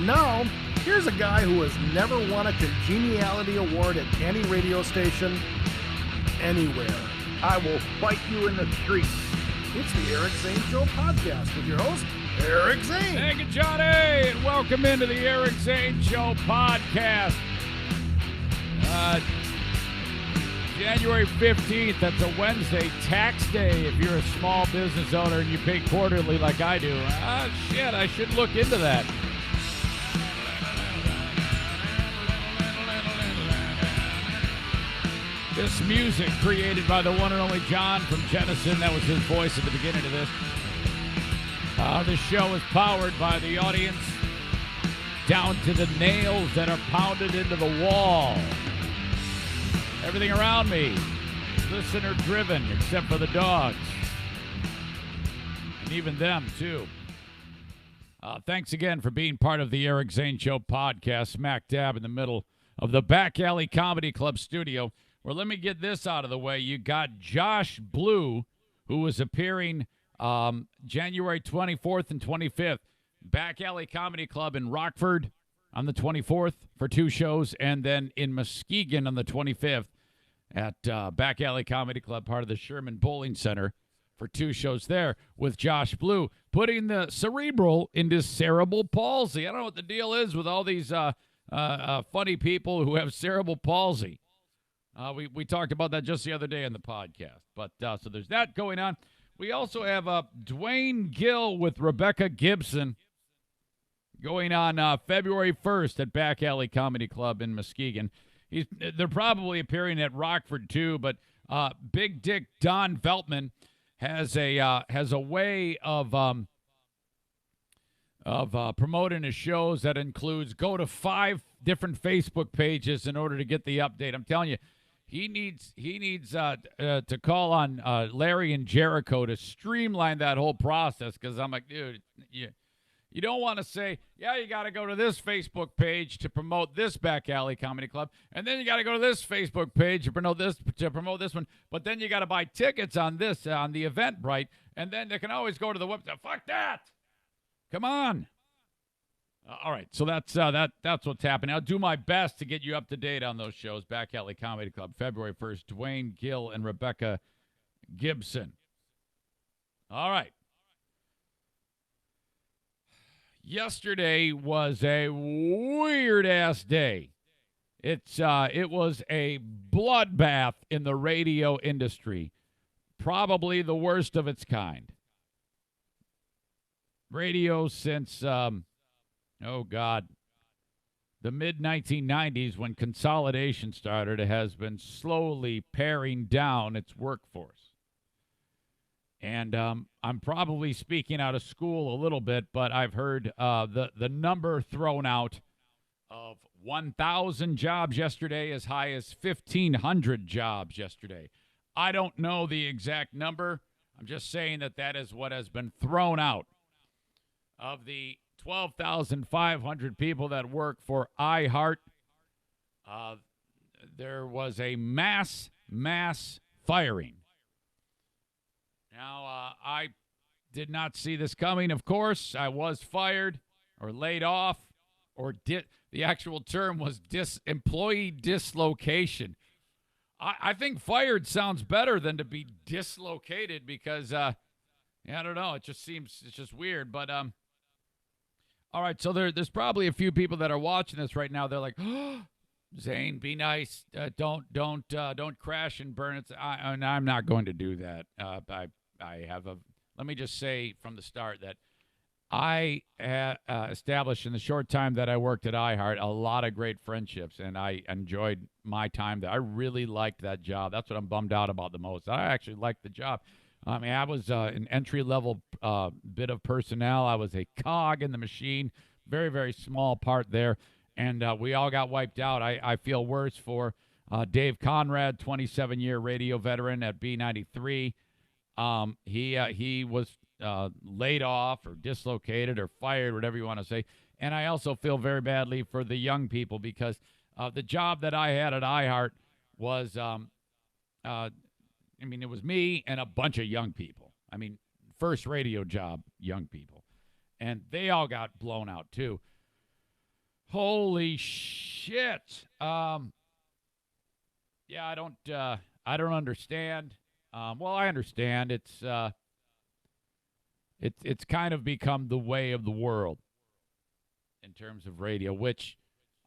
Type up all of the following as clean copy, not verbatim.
now, here's a guy who has never won a congeniality award at any radio station anywhere. I will fight you in the street. It's the Eric Zane Show Podcast with your host, Eric Zane. Thank you, Johnny, and welcome into the Eric Zane Show Podcast. January 15th, that's a Wednesday, tax day if you're a small business owner and you pay quarterly like I do. Shit, I should look into that. This music created by the one and only John from Jennison. That was his voice at the beginning of this. This show is powered by the audience down to the nails that are pounded into the wall. Everything around me, listener-driven, except for the dogs. And even them, too. Thanks again for being part of the Eric Zane Show Podcast, smack dab in the middle of the Back Alley Comedy Club studio. Well, let me get this out of the way. You got Josh Blue, who was appearing January 24th and 25th. Back Alley Comedy Club in Rockford on the 24th for 2 shows, and then in Muskegon on the 25th at Back Alley Comedy Club, part of the Sherman Bowling Center, for 2 shows there with Josh Blue, putting the cerebral into cerebral palsy. I don't know what the deal is with all these funny people who have cerebral palsy. We talked about that just the other day in the podcast. But so there's that going on. We also have Dwayne Gill with Rebecca Gibson going on February 1st at Back Alley Comedy Club in Muskegon. They're probably appearing at Rockford too, but Big Dick Don Veltman has a way of promoting his shows that includes go to 5 different Facebook pages in order to get the update. I'm telling you, he needs to call on Larry and Jericho to streamline that whole process, because I'm like, dude, you don't want to say, yeah, you got to go to this Facebook page to promote this Back Alley Comedy Club, and then you got to go to this Facebook page to promote this one, but then you got to buy tickets on the Eventbrite, and then they can always go to the website. Fuck that! Come on. All right, so that's what's happening. I'll do my best to get you up to date on those shows. Back Alley Comedy Club, February 1st, Dwayne Gill and Rebecca Gibson. All right. Yesterday was a weird-ass day. It was a bloodbath in the radio industry, probably the worst of its kind. Radio since, the mid-1990s, when consolidation started, it has been slowly paring down its workforce. And I'm probably speaking out of school a little bit, but I've heard the number thrown out of 1,000 jobs yesterday, as high as 1,500 jobs yesterday. I don't know the exact number. I'm just saying that is what has been thrown out. Of the 12,500 people that work for iHeart, there was a mass firing. Now, I did not see this coming, of course. I was fired or laid off, or the actual term was employee dislocation. I think fired sounds better than to be dislocated, because, I don't know. It's just weird. But, all right, so there's probably a few people that are watching this right now. They're like, oh, Zane, be nice. Don't crash and burn it. I'm not going to do that. Let me just say from the start that I established in the short time that I worked at iHeart a lot of great friendships, and I enjoyed my time there. I really liked that job. That's what I'm bummed out about the most. I actually liked the job. I mean, I was an entry-level bit of personnel. I was a cog in the machine, very, very small part there, and we all got wiped out. I feel worse for Dave Conrad, 27-year radio veteran at B93. He was laid off or dislocated or fired, whatever you want to say. And I also feel very badly for the young people, because the job that I had at iHeart was, it was me and a bunch of young people. I mean, first radio job, young people. And they all got blown out too. Holy shit. Yeah, I don't understand. Well, I understand. It's kind of become the way of the world in terms of radio, which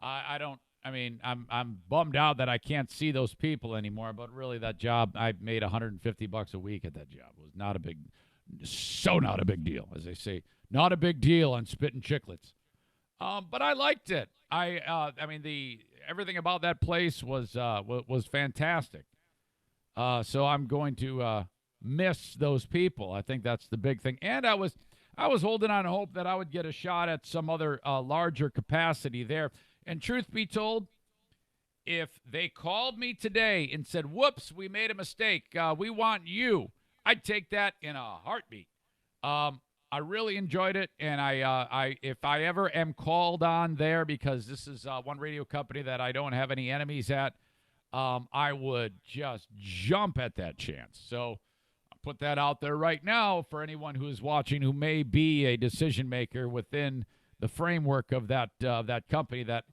I don't. I mean, I'm bummed out that I can't see those people anymore. But really, that job, I made $150 a week at that job. It was not a big deal, as they say. Not a big deal on Spittin' Chicklets. But I liked it. I mean, everything about that place was fantastic. So I'm going to miss those people. I think that's the big thing. And I was holding on hope that I would get a shot at some other larger capacity there. And truth be told, if they called me today and said, "Whoops, we made a mistake. We want you," I'd take that in a heartbeat. I really enjoyed it, and if I ever am called on there, because this is one radio company that I don't have any enemies at, I would just jump at that chance. So I'll put that out there right now for anyone who is watching who may be a decision maker within the framework of that company. That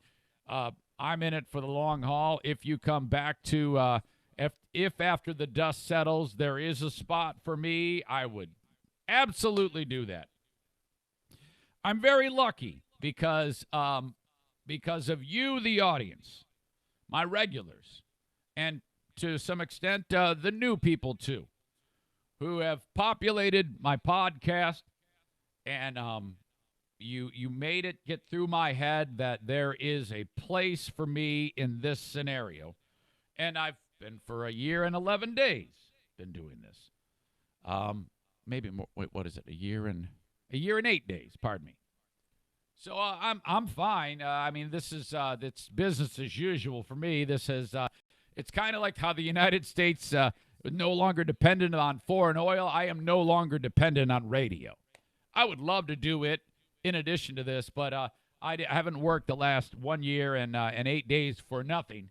I'm in it for the long haul. If you come back to if after the dust settles there is a spot for me, I would absolutely do that. I'm very lucky because of you, the audience, my regulars, and to some extent the new people too, who have populated my podcast, and you made it get through my head that there is a place for me in this scenario, and I've been for a year and 11 days been doing this. Maybe more. Wait, what is it? A year and 8 days. Pardon me. So I'm fine. I mean, this is it's business as usual for me. This is it's kind of like how the United States is no longer dependent on foreign oil. I am no longer dependent on radio. I would love to do it in addition to this, but I haven't worked the last 1 year and 8 days for nothing.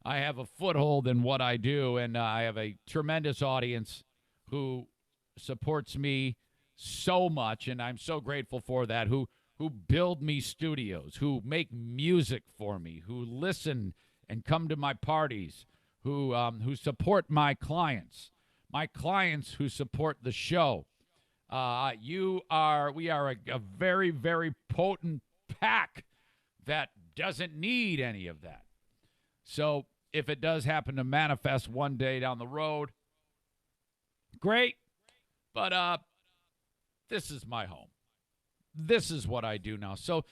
I have a foothold in what I do, and I have a tremendous audience who supports me so much, and I'm so grateful for that, who build me studios, who make music for me, who listen and come to my parties, who support my clients who support the show. We are a very, very potent pack that doesn't need any of that. So if it does happen to manifest one day down the road, great. But this is my home. This is what I do now. So,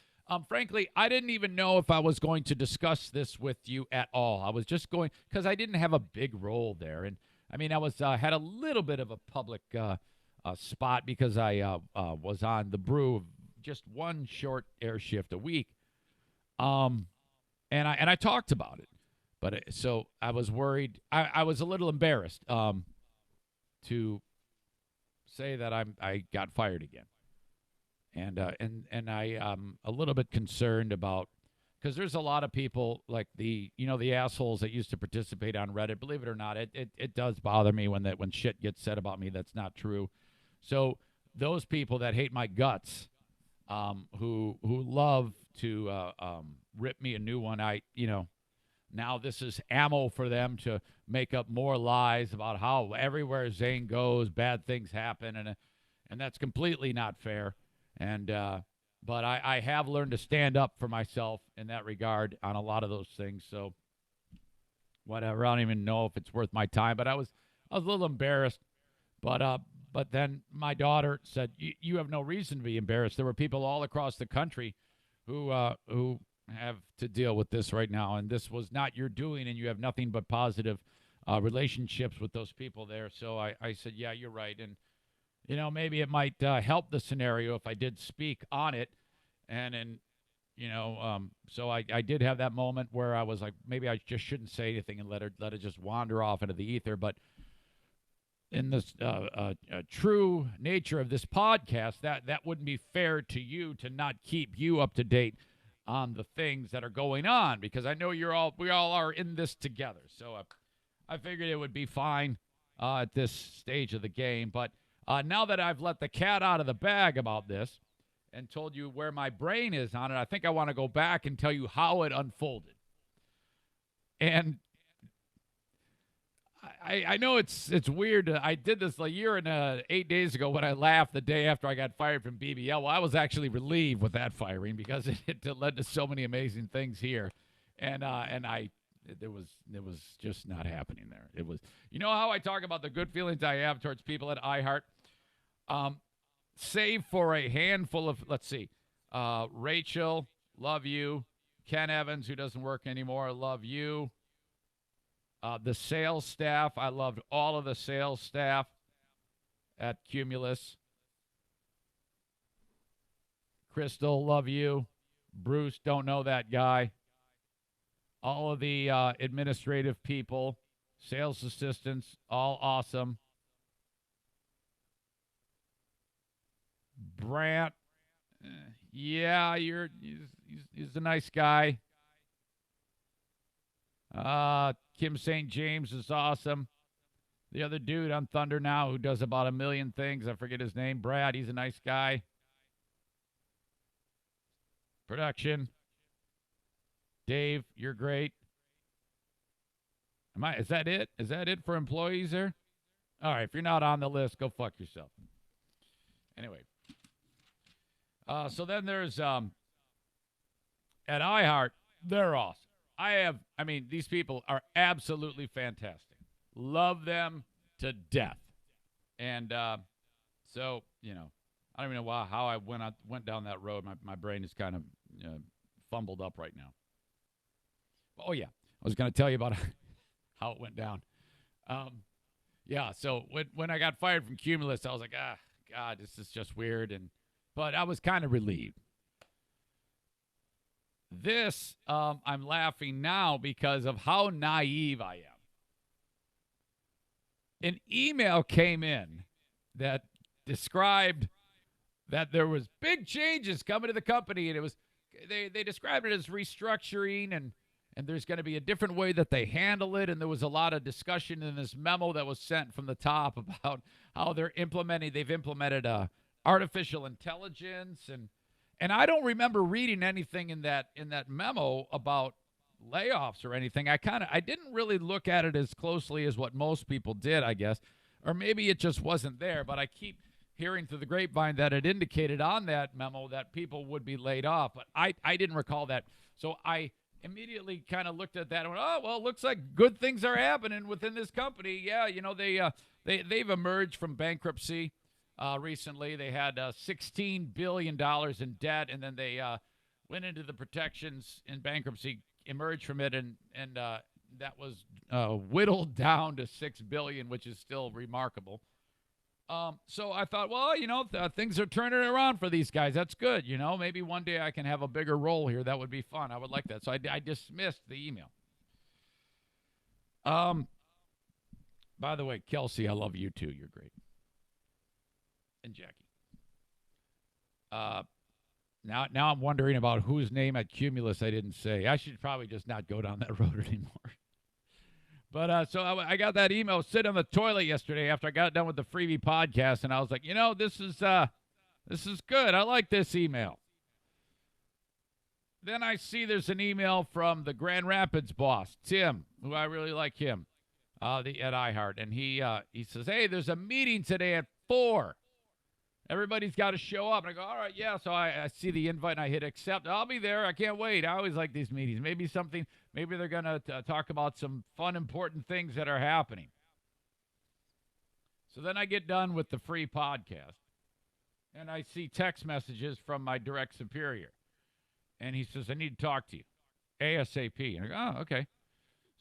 frankly, I didn't even know if I was going to discuss this with you at all. I was just going, because I didn't have a big role there. And, I mean, I was had a little bit of a public spot because I was on the brew of just one short air shift a week. And I talked about it. But so I was worried. I was a little embarrassed to say that I got fired again, and I a little bit concerned about, because there's a lot of people like the assholes that used to participate on Reddit. Believe it or not, it does bother me when shit gets said about me that's not true. So those people that hate my guts, who love to rip me a new one, now this is ammo for them to make up more lies about how everywhere Zane goes, bad things happen, and that's completely not fair. And but I have learned to stand up for myself in that regard on a lot of those things. So whatever, I don't even know if it's worth my time. But I was a little embarrassed. But then my daughter said, "You have no reason to be embarrassed. There were people all across the country who have to deal with this right now, and this was not your doing, and you have nothing but positive relationships with those people there." So I said, "Yeah, you're right." And maybe it might help the scenario if I did speak on it. And so I did have that moment where I was like, maybe I just shouldn't say anything and let it just wander off into the ether. But in this true nature of this podcast, that wouldn't be fair to you to not keep you up to date on the things that are going on, because I know we all are in this together. So I figured it would be fine at this stage of the game. But now that I've let the cat out of the bag about this, and told you where my brain is on it, I think I want to go back and tell you how it unfolded. And I know it's weird. I did this a year and 8 days ago when I laughed the day after I got fired from BBL. Well, I was actually relieved with that firing because it led to so many amazing things here, and it was just not happening there. It was, you know how I talk about the good feelings I have towards people at iHeart, save for a handful of, let's see, Rachel, love you. Ken Evans, who doesn't work anymore, love you. The sales staff, I loved all of the sales staff at Cumulus. Crystal, love you. Bruce, don't know that guy. All of the administrative people, sales assistants, all awesome. Brant, yeah, he's a nice guy. Kim St. James is awesome. The other dude on Thunder now who does about a million things, I forget his name. Brad, he's a nice guy. Production. Dave, you're great. Is that it? Is that it for employees there? All right, if you're not on the list, go fuck yourself. Anyway. So then there's at iHeart, they're awesome. These people are absolutely fantastic. Love them to death. And so, I don't even know how I went down that road. My brain is kind of fumbled up right now. Oh, yeah. I was going to tell you about how it went down. So when I got fired from Cumulus, I was like, God, this is just weird. But I was kind of relieved. This, I'm laughing now because of how naive I am. An email came in that described that there was big changes coming to the company, and it was they described it as restructuring, and there's going to be a different way that they handle it, and there was a lot of discussion in this memo that was sent from the top about how they've implemented artificial intelligence, and I don't remember reading anything in that memo about layoffs or anything. I didn't really look at it as closely as what most people did, I guess, or maybe it just wasn't there, but I keep hearing through the grapevine that it indicated on that memo that people would be laid off, but I didn't recall that. So I immediately kind of looked at that and went, oh, well, it looks like good things are happening within this company. Yeah, they've emerged from bankruptcy recently. They had $16 billion in debt, and then they went into the protections in bankruptcy, emerged from it, and that was whittled down to $6 billion, which is still remarkable. So I thought, well, things are turning around for these guys. That's good. Maybe one day I can have a bigger role here. That would be fun. I would like that. So I dismissed the email. By the way, Kelsey, I love you too. You're great. And Jackie. Now I'm wondering about whose name at Cumulus I didn't say. I should probably just not go down that road anymore. But so I got that email sitting on the toilet yesterday after I got done with the freebie podcast, and I was like, this is good. I like this email. Then I see there's an email from the Grand Rapids boss, Tim, who I really like him, at iHeart, and he says, hey, there's a meeting today at 4:00. Everybody's got to show up. And I go, all right, yeah. So I see the invite and I hit accept. I'll be there. I can't wait. I always like these meetings. Maybe they're going to talk about some fun, important things that are happening. So then I get done with the free podcast and I see text messages from my direct superior. And he says, I need to talk to you ASAP. And I go, oh, okay.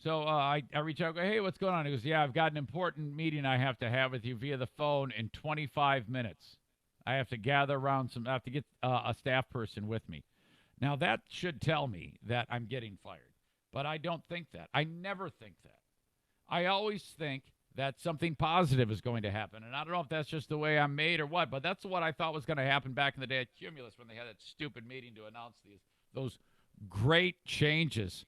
So I reach out and go, hey, what's going on? He goes, yeah, I've got an important meeting I have to have with you via the phone in 25 minutes. I have to gather around I have to get a staff person with me. Now, that should tell me that I'm getting fired. But I don't think that. I never think that. I always think that something positive is going to happen. And I don't know if that's just the way I'm made or what, but that's what I thought was going to happen back in the day at Cumulus when they had that stupid meeting to announce those great changes.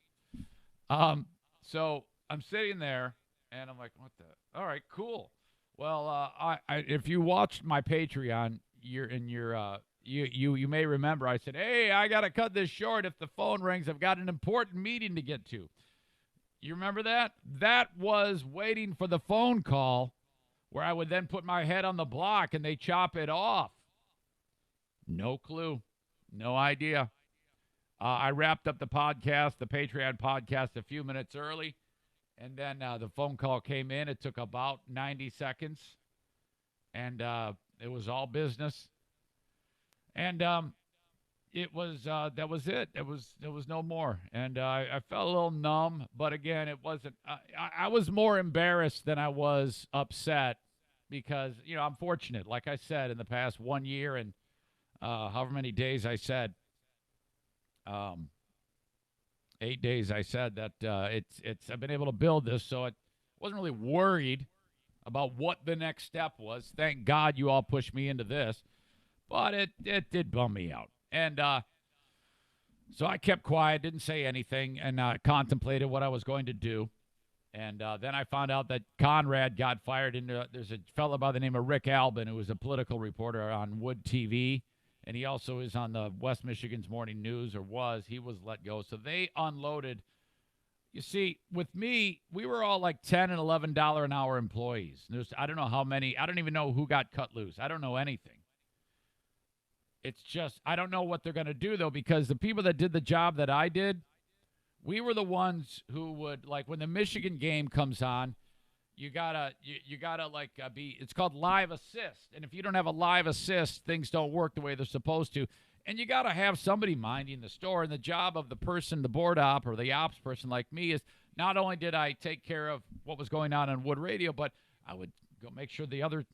So I'm sitting there, and I'm like, what the? All right, cool. Well, if you watched my Patreon, your you may remember I said, hey, I got to cut this short. If the phone rings, I've got an important meeting to get to. You remember that? That was waiting for the phone call where I would then put my head on the block and they chop it off. No clue. No idea. I wrapped up the podcast, the Patreon podcast, a few minutes early, and then the phone call came in. It took about 90 seconds, and it was all business. And it was that was it. There was no more, and I felt a little numb. But again, it wasn't. I was more embarrassed than I was upset because I'm fortunate. Like I said, in the past 1 year and however many days I said, 8 days I said that I've been able to build this, so I wasn't really worried about what the next step was. Thank God you all pushed me into this, but it did bum me out. And so I kept quiet, didn't say anything, and contemplated what I was going to do. And then I found out that Conrad got fired. There's a fellow by the name of Rick Albin, who was a political reporter on Wood TV, and he also is on the West Michigan's Morning News, or was. He was let go. So they unloaded. You see, with me, we were all like $10 and $11 an hour employees. I don't know how many. I don't even know who got cut loose. I don't know anything. It's just, I don't know what they're going to do, though, because the people that did the job that I did, we were the ones who would, like, when the Michigan game comes on, you gotta be, it's called live assist. And if you don't have a live assist, things don't work the way they're supposed to. And you got to have somebody minding the store. And the job of the person, the board op or the ops person like me, is not only did I take care of what was going on Wood Radio, but I would go make sure the other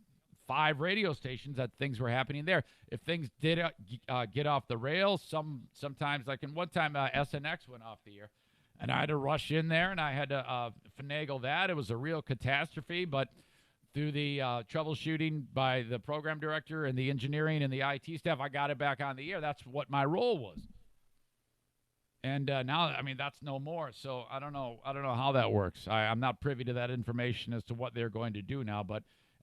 5 radio stations that things were happening there. If things did get off the rails, sometimes, like in one time, SNX went off the air, and I had to rush in there, and I had to finagle that. It was a real catastrophe, but through the troubleshooting by the program director and the engineering and the IT staff, I got it back on the air. That's what my role was. And now, I mean, that's no more. So I don't know how that works. I'm not privy to that information as to what they're going to do now.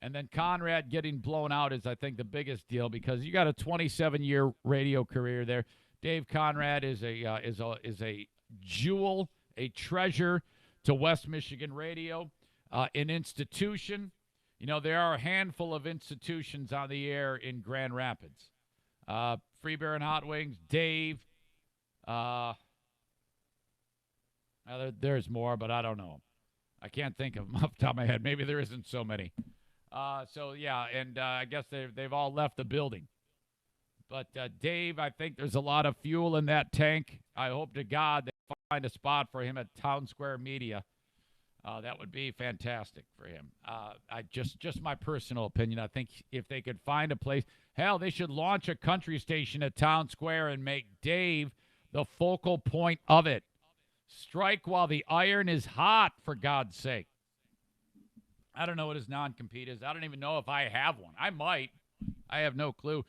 And then Conrad getting blown out is, I think, the biggest deal, because you got a 27-year radio career there. Dave Conrad is a jewel, a treasure to West Michigan radio, an institution. There are a handful of institutions on the air in Grand Rapids. Free Beer and Hot Wings, Dave. There's more, but I don't know. I can't think of them off the top of my head. Maybe there isn't so many. So, yeah, and I guess they've all left the building. But Dave, I think there's a lot of fuel in that tank. I hope to God they find a spot for him at Town Square Media. That would be fantastic for him. Just my personal opinion. I think if they could find a place, hell, they should launch a country station at Town Square and make Dave the focal point of it. Strike while the iron is hot, for God's sake. I don't know what his non-compete is. I don't even know if I have one. I might. I have no clue.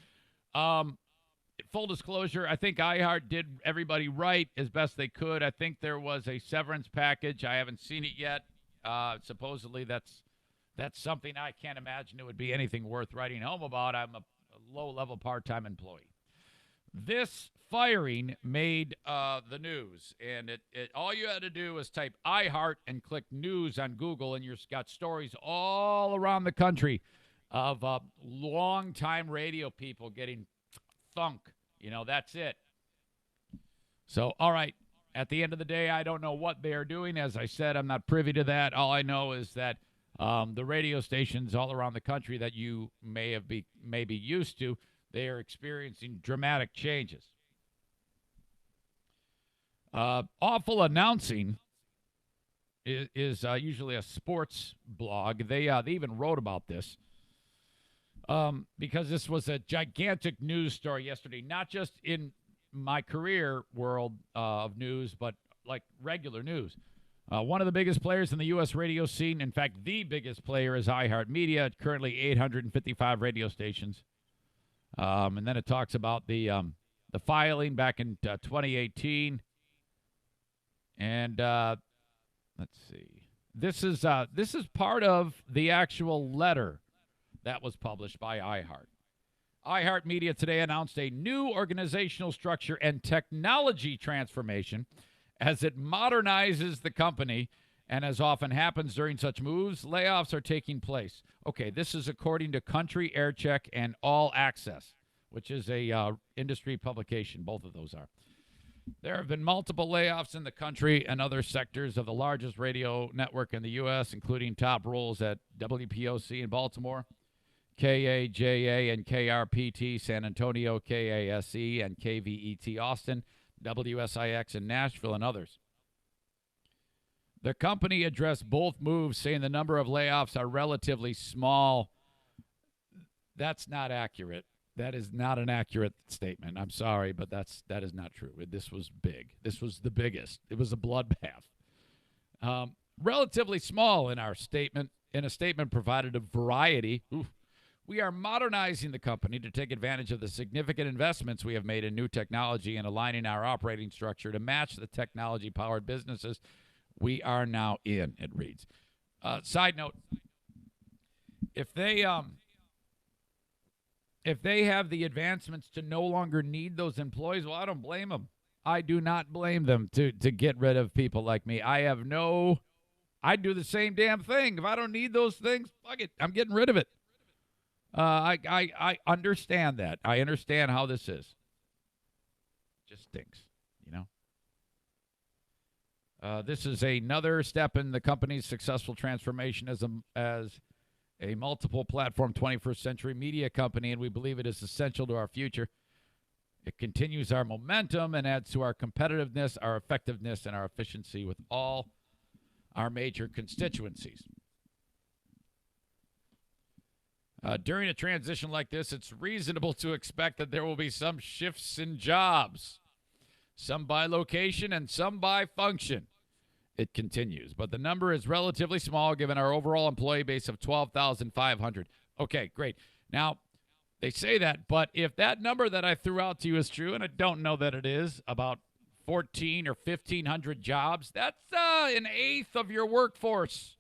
Full disclosure, I think iHeart did everybody right as best they could. I think there was a severance package. I haven't seen it yet. Supposedly that's something I can't imagine it would be anything worth writing home about. I'm a low-level part-time employee. This firing made the news, and it all you had to do was type iHeart and click news on Google, and you've got stories all around the country of long-time radio people getting thunk. That's it. So, all right. At the end of the day, I don't know what they are doing. As I said, I'm not privy to that. All I know is that the radio stations all around the country that you may be used to, they are experiencing dramatic changes. Awful Announcing is usually a sports blog. They even wrote about this because this was a gigantic news story yesterday, not just in my career world of news, but like regular news. One of the biggest players in the U.S. radio scene, in fact, the biggest player, is iHeart Media, currently 855 radio stations. And then it talks about the filing back in 2018. And let's see. This is part of the actual letter that was published by iHeart. iHeart Media today announced a new organizational structure and technology transformation as it modernizes the company. And as often happens during such moves, layoffs are taking place. Okay, this is according to Country, Aircheck, and All Access, which is a industry publication. Both of those are. There have been multiple layoffs in the country and other sectors of the largest radio network in the U.S., including top roles at WPOC in Baltimore, KAJA and KRPT San Antonio, KASE and KVET Austin, WSIX in Nashville, and others. The company addressed both moves, saying the number of layoffs are relatively small. That's not accurate. That is not an accurate statement. I'm sorry, but that is not true. This was big. This was the biggest. It was a bloodbath. Relatively small in our statement. In a statement provided of Variety, we are modernizing the company to take advantage of the significant investments we have made in new technology and aligning our operating structure to match the technology-powered businesses we are now in, it reads. Side note, if they have the advancements to no longer need those employees, well, I don't blame them. I do not blame them to get rid of people like me. I'd do the same damn thing. If I don't need those things, fuck it, I'm getting rid of it. I understand that. I understand how this is. Just stinks, you know? This is another step in the company's successful transformation as a multiple platform 21st century media company, and we believe it is essential to our future. It continues our momentum and adds to our competitiveness, our effectiveness, and our efficiency with all our major constituencies. During a transition like this, it's reasonable to expect that there will be some shifts in jobs, some by location and some by function. It continues, but the number is relatively small given our overall employee base of 12,500. Okay, great. Now, they say that, but if that number that I threw out to you is true, and I don't know that it is, about 1,400 or 1,500 jobs, that's an eighth of your workforce.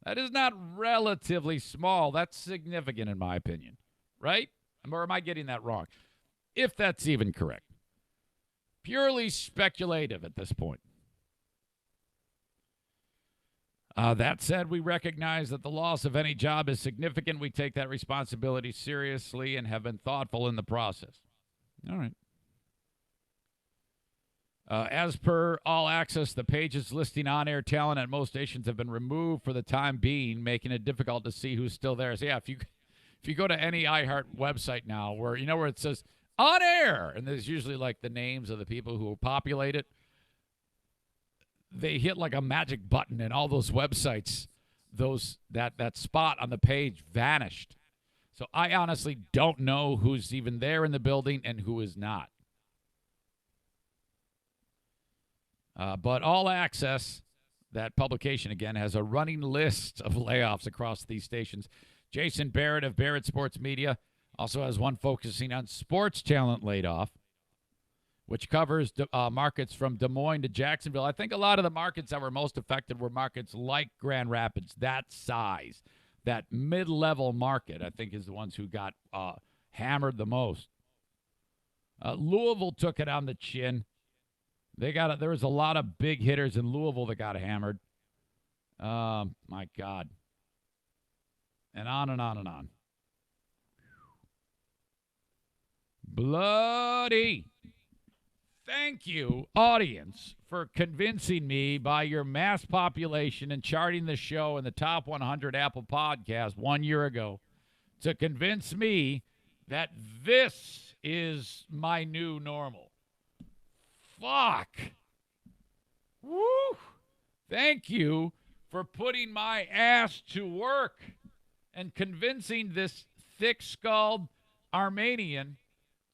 That is not relatively small. That's significant in my opinion, right? Or am I getting that wrong? If that's even correct. Purely speculative at this point. That said, we recognize that the loss of any job is significant. We take that responsibility seriously and have been thoughtful in the process. All right. As per All Access, the pages listing on-air talent at most stations have been removed for the time being, making it difficult to see who's still there. So, yeah, if you go to any iHeart website now where it says on-air, and there's usually like the names of the people who populate it, they hit like a magic button, and all those websites, that spot on the page vanished. So I honestly don't know who's even there in the building and who is not. But All Access, that publication again, has a running list of layoffs across these stations. Jason Barrett of Barrett Sports Media also has one focusing on sports talent laid off, which covers markets from Des Moines to Jacksonville. I think a lot of the markets that were most affected were markets like Grand Rapids, that size, that mid-level market, I think is the ones who got hammered the most. Louisville took it on the chin. There was a lot of big hitters in Louisville that got hammered. My God. And on and on and on. Bloody. Thank you, audience, for convincing me by your mass population and charting the show in the top 100 Apple Podcasts 1 year ago to convince me that this is my new normal. Fuck. Woo. Thank you for putting my ass to work and convincing this thick-skulled Armenian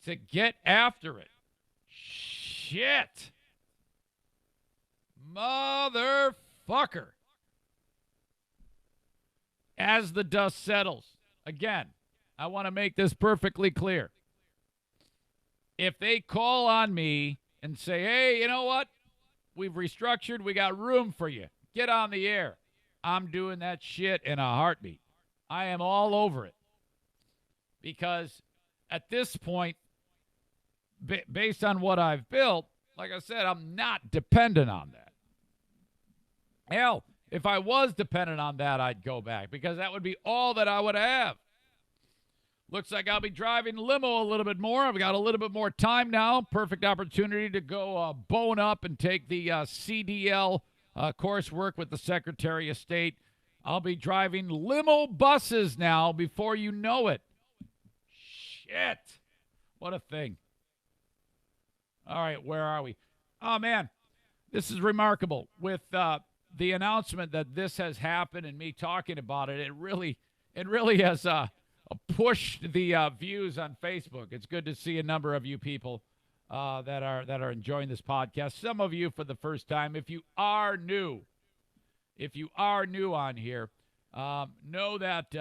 to get after it. Shit. Motherfucker. As the dust settles, again, I want to make this perfectly clear. If they call on me and say, hey, you know what? We've restructured. We got room for you. Get on the air. I'm doing that shit in a heartbeat. I am all over it. Because at this point, based on what I've built, like I said, I'm not dependent on that. Hell, if I was dependent on that, I'd go back because that would be all that I would have. Looks like I'll be driving limo a little bit more. I've got a little bit more time now. Perfect opportunity to go bone up and take the CDL coursework with the Secretary of State. I'll be driving limo buses now before you know it. Shit. What a thing. All right, where are we? Oh, man, this is remarkable. With the announcement that this has happened and me talking about it, it really has pushed the views on Facebook. It's good to see a number of you people that are enjoying this podcast. Some of you for the first time. If you are new on here, know that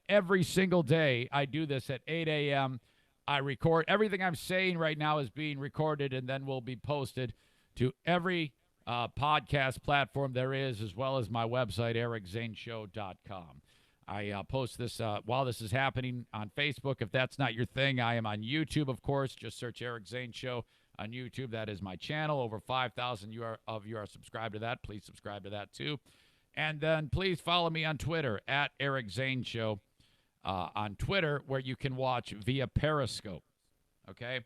every single day I do this at 8 a.m. I record everything I'm saying right now is being recorded and then will be posted to every podcast platform there is, as well as my website, ericzaneshow.com. I post this while this is happening on Facebook. If that's not your thing, I am on YouTube, of course. Just search Eric Zane Show on YouTube. That is my channel. Over 5,000 of you are subscribed to that. Please subscribe to that, too. And then please follow me on Twitter, at Eric Zane Show on Twitter, where you can watch via Periscope. Okay?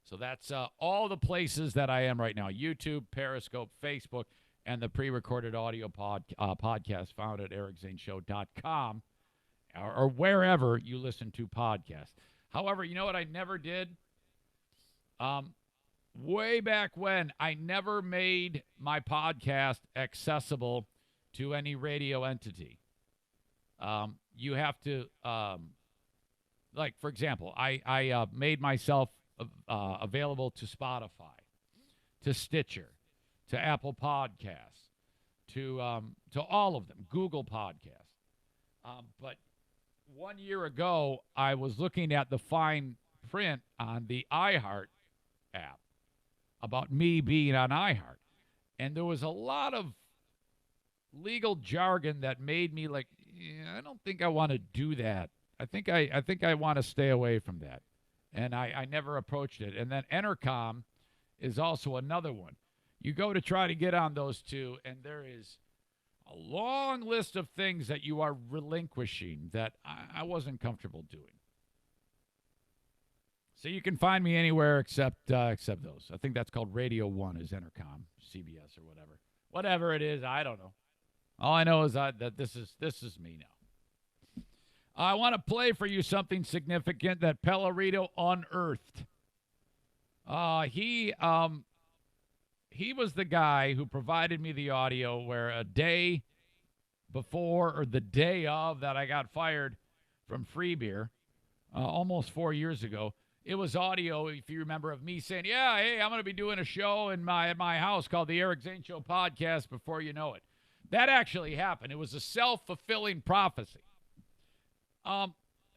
So that's all the places that I am right now. YouTube, Periscope, Facebook, and the pre-recorded audio podcast found at ericzaneshow.com or wherever you listen to podcasts. However, you know what I never did? Way back when, I never made my podcast accessible to any radio entity. You have to, like, for example, I made myself available to Spotify, to Stitcher, to Apple Podcasts, to all of them, Google Podcasts. But 1 year ago, I was looking at the fine print on the iHeart app about me being on iHeart. And there was a lot of legal jargon that made me like, yeah, I don't think I want to do that. I think I want to stay away from that. And I never approached it. And then Entercom is also another one. You go to try to get on those two, and there is a long list of things that you are relinquishing that I wasn't comfortable doing. So you can find me anywhere except those. I think that's called Radio 1 is Entercom, CBS or whatever. Whatever it is, I don't know. All I know is that this is me now. I want to play for you something significant that Pellerito unearthed. He was the guy who provided me the audio where a day before or the day of that I got fired from Free Beer, almost 4 years ago. It was audio, if you remember, of me saying, yeah, hey, I'm going to be doing a show at my house called the Eric Zane Show Podcast before you know it. That actually happened. It was a self-fulfilling prophecy.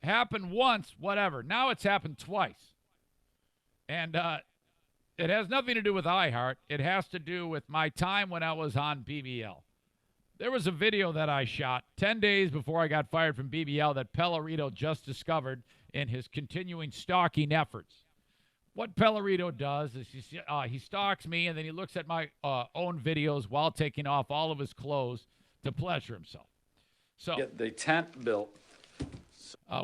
Happened once, whatever. Now it's happened twice. And it has nothing to do with iHeart. It has to do with my time when I was on BBL. There was a video that I shot 10 days before I got fired from BBL that Pellerito just discovered in his continuing stalking efforts. What Pellerito does is he stalks me, and then he looks at my own videos while taking off all of his clothes to pleasure himself. So Get the tent built.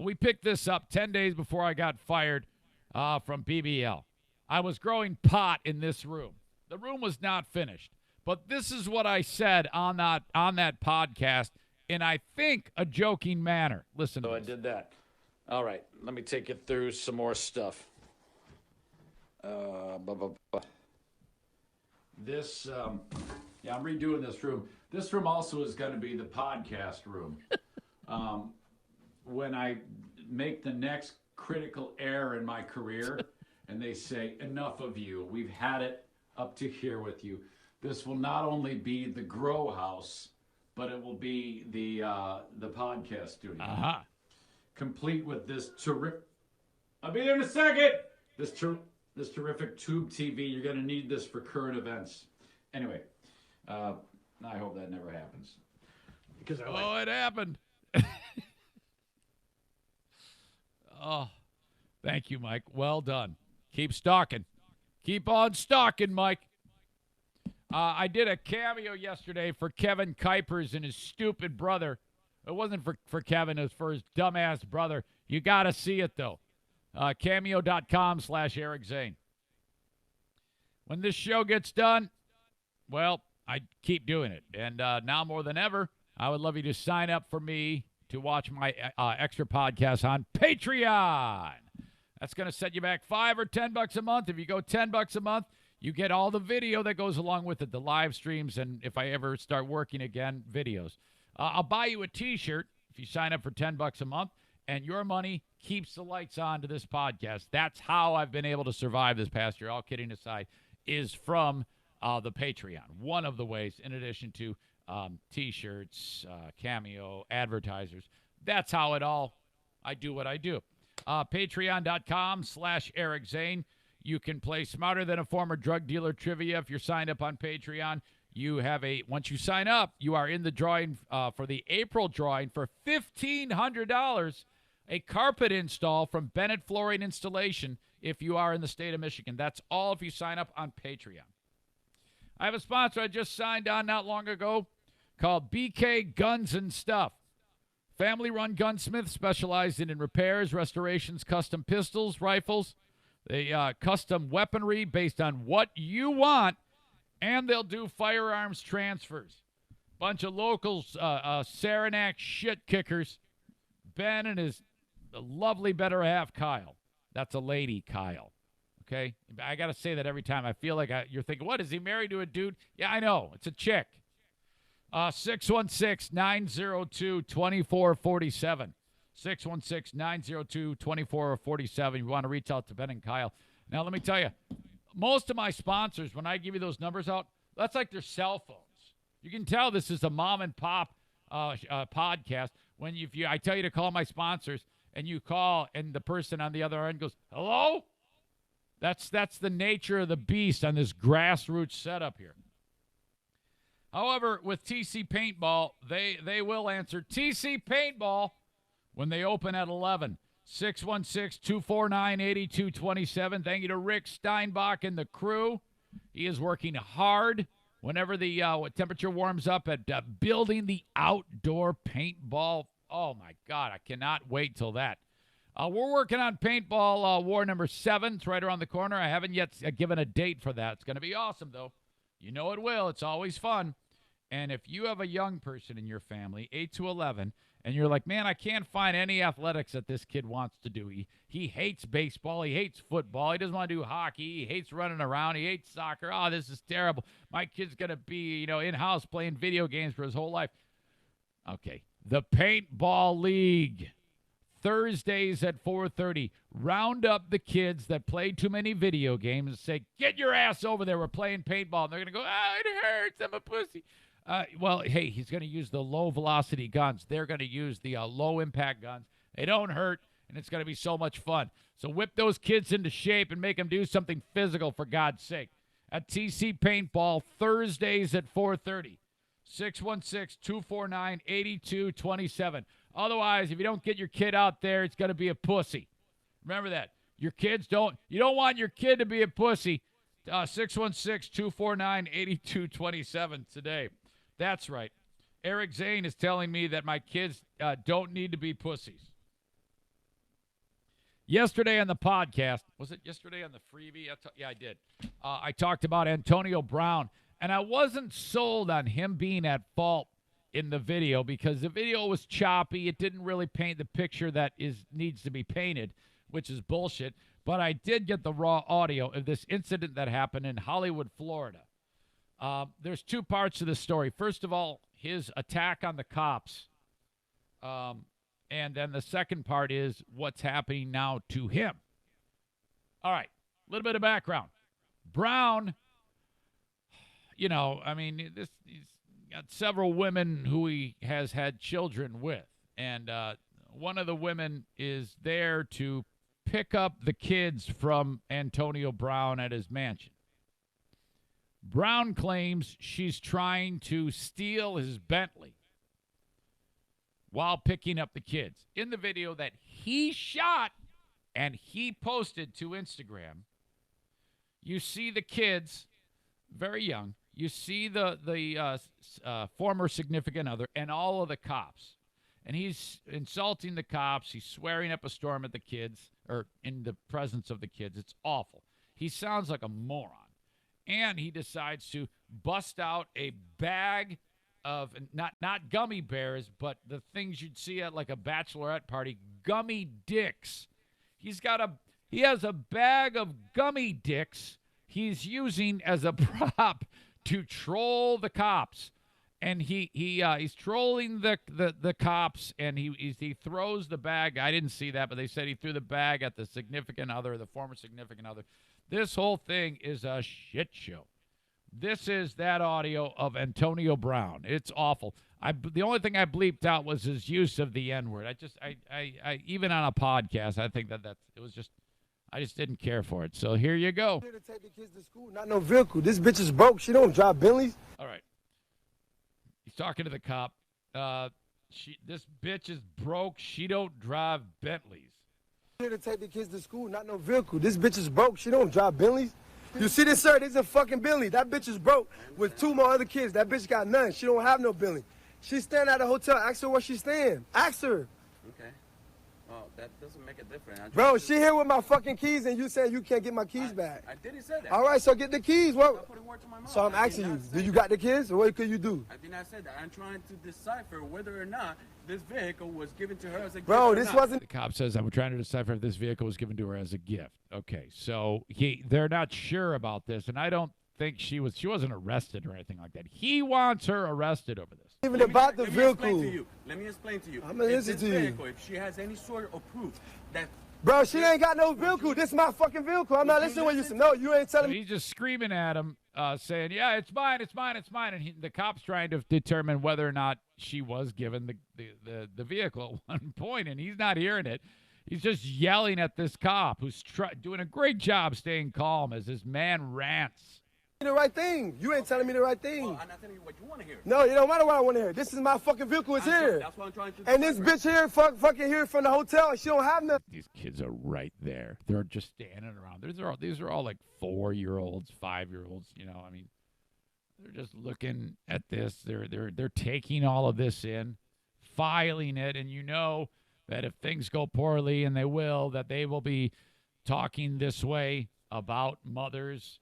We picked this up 10 days before I got fired from BBL. I was growing pot in this room. The room was not finished. But this is what I said on that podcast in, I think, a joking manner. Listen to So I this. did that. All right, let me take you through some more stuff. This, I'm redoing this room. This room also is going to be the podcast room. When I make the next critical error in my career, and they say, enough of you, we've had it up to here with you. This will not only be the grow house, but it will be the podcast studio. Uh-huh. Complete with this terrific... I'll be there in a second! This terrific tube TV. You're going to need this for current events. Anyway, I hope that never happens. Because It happened. Oh, Thank you, Mike. Well done. Keep stalking. Keep on stalking, Mike. I did a cameo yesterday for Kevin Kuipers and his stupid brother. It wasn't for Kevin. It was for his dumbass brother. You got to see it, though. Cameo.com/Eric Zane. When this show gets done, well, I keep doing it. And now more than ever, I would love you to sign up for me to watch my extra podcast on Patreon. That's going to set you back $5 or $10 a month. If you go $10 a month, you get all the video that goes along with it, the live streams, and if I ever start working again, videos. I'll buy you a T-shirt if you sign up for $10 a month, and your money keeps the lights on to this podcast. That's how I've been able to survive this past year, all kidding aside, is from the Patreon. One of the ways, in addition to T-shirts, Cameo, advertisers. That's how I do what I do. Patreon.com/Eric Zane. You can play Smarter Than a Former Drug Dealer trivia if you're signed up on Patreon. Once you sign up, you are in the drawing for the April drawing for $1,500, a carpet install from Bennett Flooring Installation if you are in the state of Michigan. That's all if you sign up on Patreon. I have a sponsor I just signed on not long ago called BK Guns and Stuff. Family-run gunsmith specializing in repairs, restorations, custom pistols, rifles. They custom weaponry based on what you want, and they'll do firearms transfers. Bunch of locals, Saranac shit kickers. Ben and his lovely better half, Kyle. That's a lady, Kyle. Okay? I got to say that every time. I feel like you're thinking, what, is he married to a dude? Yeah, I know. It's a chick. 616-902-2447. 616-902-2447. You want to reach out to Ben and Kyle. Now, let me tell you, most of my sponsors, when I give you those numbers out, that's like their cell phones. You can tell this is a mom and pop podcast when I tell you to call my sponsors and you call and the person on the other end goes, hello? That's the nature of the beast on this grassroots setup here. However, with TC Paintball, they will answer TC Paintball when they open at 11. 616-249-8227. Thank you to Rick Steinbach and the crew. He is working hard whenever the temperature warms up at building the outdoor paintball. Oh, my God. I cannot wait till that. We're working on Paintball War number 7. It's right around the corner. I haven't yet given a date for that. It's going to be awesome, though. You know it will. It's always fun. And if you have a young person in your family, 8 to 11, and you're like, man, I can't find any athletics that this kid wants to do. He hates baseball. He hates football. He doesn't want to do hockey. He hates running around. He hates soccer. Oh, this is terrible. My kid's going to be, in-house playing video games for his whole life. Okay. The Paintball League. Thursdays at 4:30. Round up the kids that played too many video games and say, get your ass over there. We're playing paintball. And they're going to go, it hurts. I'm a pussy. Well, hey, he's going to use the low-velocity guns. They're going to use the low-impact guns. They don't hurt, and it's going to be so much fun. So whip those kids into shape and make them do something physical, for God's sake. At TC Paintball, Thursdays at 4:30. 616-249-8227. Otherwise, if you don't get your kid out there, it's going to be a pussy. Remember that. You don't want your kid to be a pussy. 616-249-8227 today. That's right. Eric Zane is telling me that my kids don't need to be pussies. Yesterday on the podcast, was it yesterday on the freebie? Yeah, I did. I talked about Antonio Brown, and I wasn't sold on him being at fault in the video because the video was choppy. It didn't really paint the picture that needs to be painted, which is bullshit. But I did get the raw audio of this incident that happened in Hollywood, Florida. There's two parts to this story. First of all, his attack on the cops. And then the second part is what's happening now to him. All right, a little bit of background. Brown, he's got several women who he has had children with. And one of the women is there to pick up the kids from Antonio Brown at his mansion. Brown claims she's trying to steal his Bentley while picking up the kids in the video that he shot And he posted to Instagram, you see the kids, very young, you see the former significant other and all of the cops. And he's insulting the cops. He's swearing up a storm at the kids, or in the presence of the kids. It's awful. He sounds like a moron. And he decides to bust out a bag of, not gummy bears, but the things you'd see at like a bachelorette party, gummy dicks. He has a bag of gummy dicks he's using as a prop to troll the cops. And he's trolling the cops, and he throws the bag. I didn't see that, but they said he threw the bag at the significant other, the former significant other. This whole thing is a shit show. This is that audio of Antonio Brown. It's awful. The only thing I bleeped out was his use of the N-word. I even on a podcast, I think I just didn't care for it. So here you go. Here to take the kids to school, not no vehicle. This bitch is broke. She don't drive Bentleys. All right. He's talking to the cop. This bitch is broke. She don't drive Bentleys. Here to take the kids to school, not no vehicle. This bitch is broke. She don't drive Bentleys. You see this, sir? This is a fucking Bentley. That bitch is broke with 2 more other kids. That bitch got none. She don't have no Bentley. She's staying at a hotel. Ask her where she's staying. Ask her. Okay. Well, that doesn't make a difference. Bro, she here with my fucking keys, and you saying you can't get my keys back. I didn't say that. All right, so get the keys. What? Stop putting words in my mouth. So I'm asking you, do you got the kids, or what could you do? I did not say that. I'm trying to decipher whether or not this vehicle was given to her as a gift. Bro, or this not. wasn't. The cop says, I'm trying to decipher if this vehicle was given to her as a gift. Okay, so they're not sure about this, and I don't think she wasn't arrested or anything like that. He wants her arrested over this. Even about the vehicle. Let me explain to you. I'm gonna listen to you. Vehicle, if she has any sort of proof that. Bro, she ain't got no vehicle. This is my fucking vehicle. I'm not listening to what you said. No, you ain't telling So me. he's just screaming at him, saying, yeah, it's mine, it's mine, it's mine. And the cop's trying to determine whether or not she was given the vehicle at one point, and he's not hearing it. He's just yelling at this cop who's doing a great job staying calm as his man rants. The right thing. You ain't telling me the right thing. Well, I'm not telling you what you want to hear. No, it don't matter what I want to hear. This is my fucking vehicle. It's here. That's what I'm trying to And this bitch here, fucking here from the hotel, and she don't have nothing. These kids are right there. They're just standing around. These are all like 4-year-olds, 5-year-olds. You know, I mean, they're just looking at this. They're taking all of this in, filing it, and you know that if things go poorly, and they will, that they will be talking this way about mothers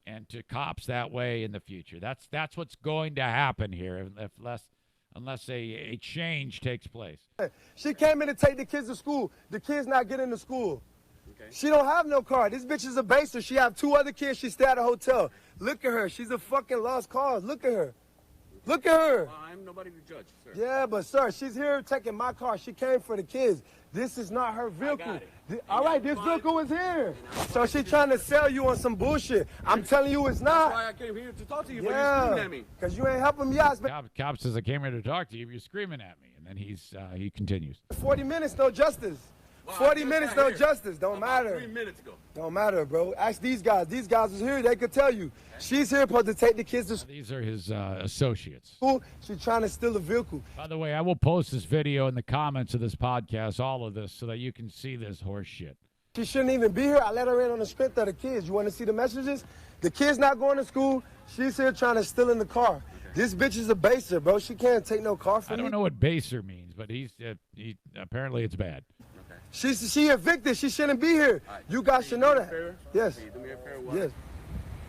and to cops that way in the future. That's what's going to happen here unless a change takes place. She came in to take the kids to school. The kids not getting to school. Okay. She don't have no car. This bitch is a baser. She have 2 other kids. She stay at a hotel. Look at her. She's a fucking lost cause. Look at her. Look at her. Well, I'm nobody to judge, sir. Yeah, but sir, she's here taking my car. She came for the kids. This is not her vehicle. All right, this vehicle is here. So she's trying to sell you on some bullshit. I'm telling you it's not. That's why I came here to talk to you, but you're screaming at me. Because you ain't helping me out. Cop says, I came here to talk to you. You're screaming at me. And then he continues. 40 minutes, no justice. Well, 40 minutes, no justice. Don't About matter. 3 minutes ago. Don't matter, bro. Ask these guys. These guys was here. They could tell you. She's here supposed to take the kids to These are his associates. school. She's trying to steal a vehicle. By the way, I will post this video in the comments of this podcast, all of this, so that you can see this horse shit. She shouldn't even be here. I let her in on the strength of the kids. You want to see the messages? The kid's not going to school. She's here trying to steal in the car. This bitch is a baser, bro. She can't take no car from me. I don't know what baser means, but he apparently it's bad. She evicted. She shouldn't be here. You guys should know that. Yes. Do me a favor, what? Yes.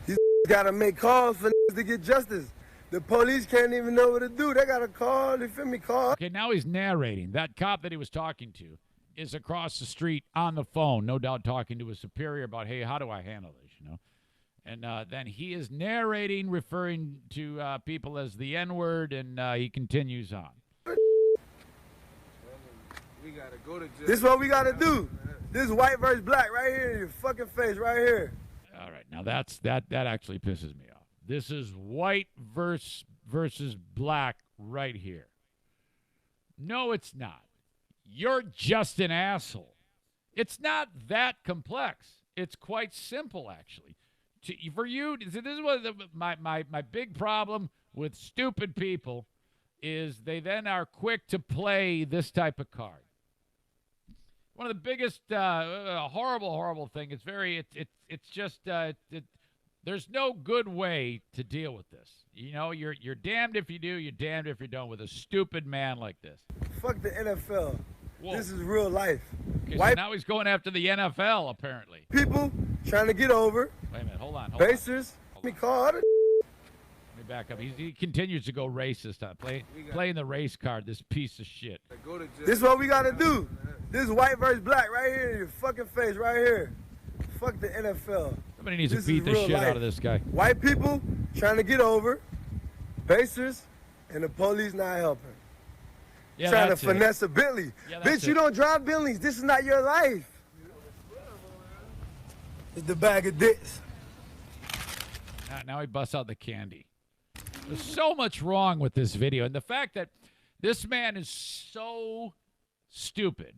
These gotta make calls for to get justice. The police can't even know what to do. They gotta call. You feel me? Call. Okay, now he's narrating. That cop that he was talking to is across the street on the phone, no doubt talking to his superior about, hey, how do I handle this, you know? And then he is narrating, referring to people as the N-word, and he continues on. We gotta go to jail. This is what we gotta do. This is white versus black right here in your fucking face right here. All right, now that actually pisses me off. This is white versus black right here. No, it's not. You're just an asshole. It's not that complex. It's quite simple, actually. For you, this is what my big problem with stupid people is. They then are quick to play this type of card. One of the biggest horrible thing. It's very it's just there's no good way to deal with this. You know, you're damned if you do, you're damned if you don't with a stupid man like this. Fuck the NFL. Whoa. This is real life. Okay, White so now he's going after the NFL apparently. people trying to get over. Wait a minute, hold on. Basers. Let me call other. Let me back up. He continues to go racist. Playing the race card, this piece of shit. This is what we gotta do. This is white versus black right here in your fucking face right here. Fuck the NFL. Somebody needs This to is beat the real shit life. out of this guy. White people trying to get over. Basers and the police not helping. Yeah, Trying to that's it. finesse a Bentley. Yeah, that's Bitch, you it. don't drive Bentleys. This is not your life. It's the bag of dicks. Now he busts out the candy. There's so much wrong with this video. And the fact that this man is so stupid.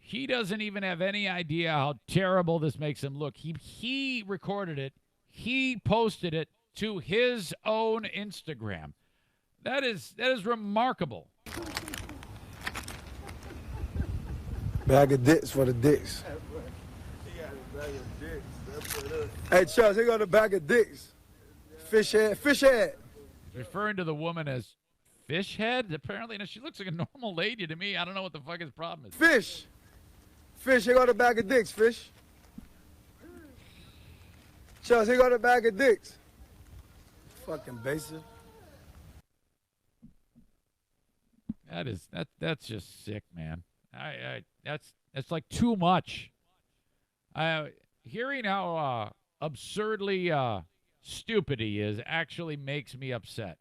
He doesn't even have any idea how terrible this makes him look. He recorded it. He posted it to his own Instagram. That is remarkable. Bag of dicks for the dicks. Hey, Charles, here go the bag of dicks. Fish head, fish head. Referring to the woman as fish head, apparently. Now, she looks like a normal lady to me. I don't know what the fuck his problem is. Fish. Fish, here go the bag of dicks, fish. Charles, here go the bag of dicks. Fucking basic. That's just sick, man. That's like too much. Hearing how absurdly stupid he is actually makes me upset.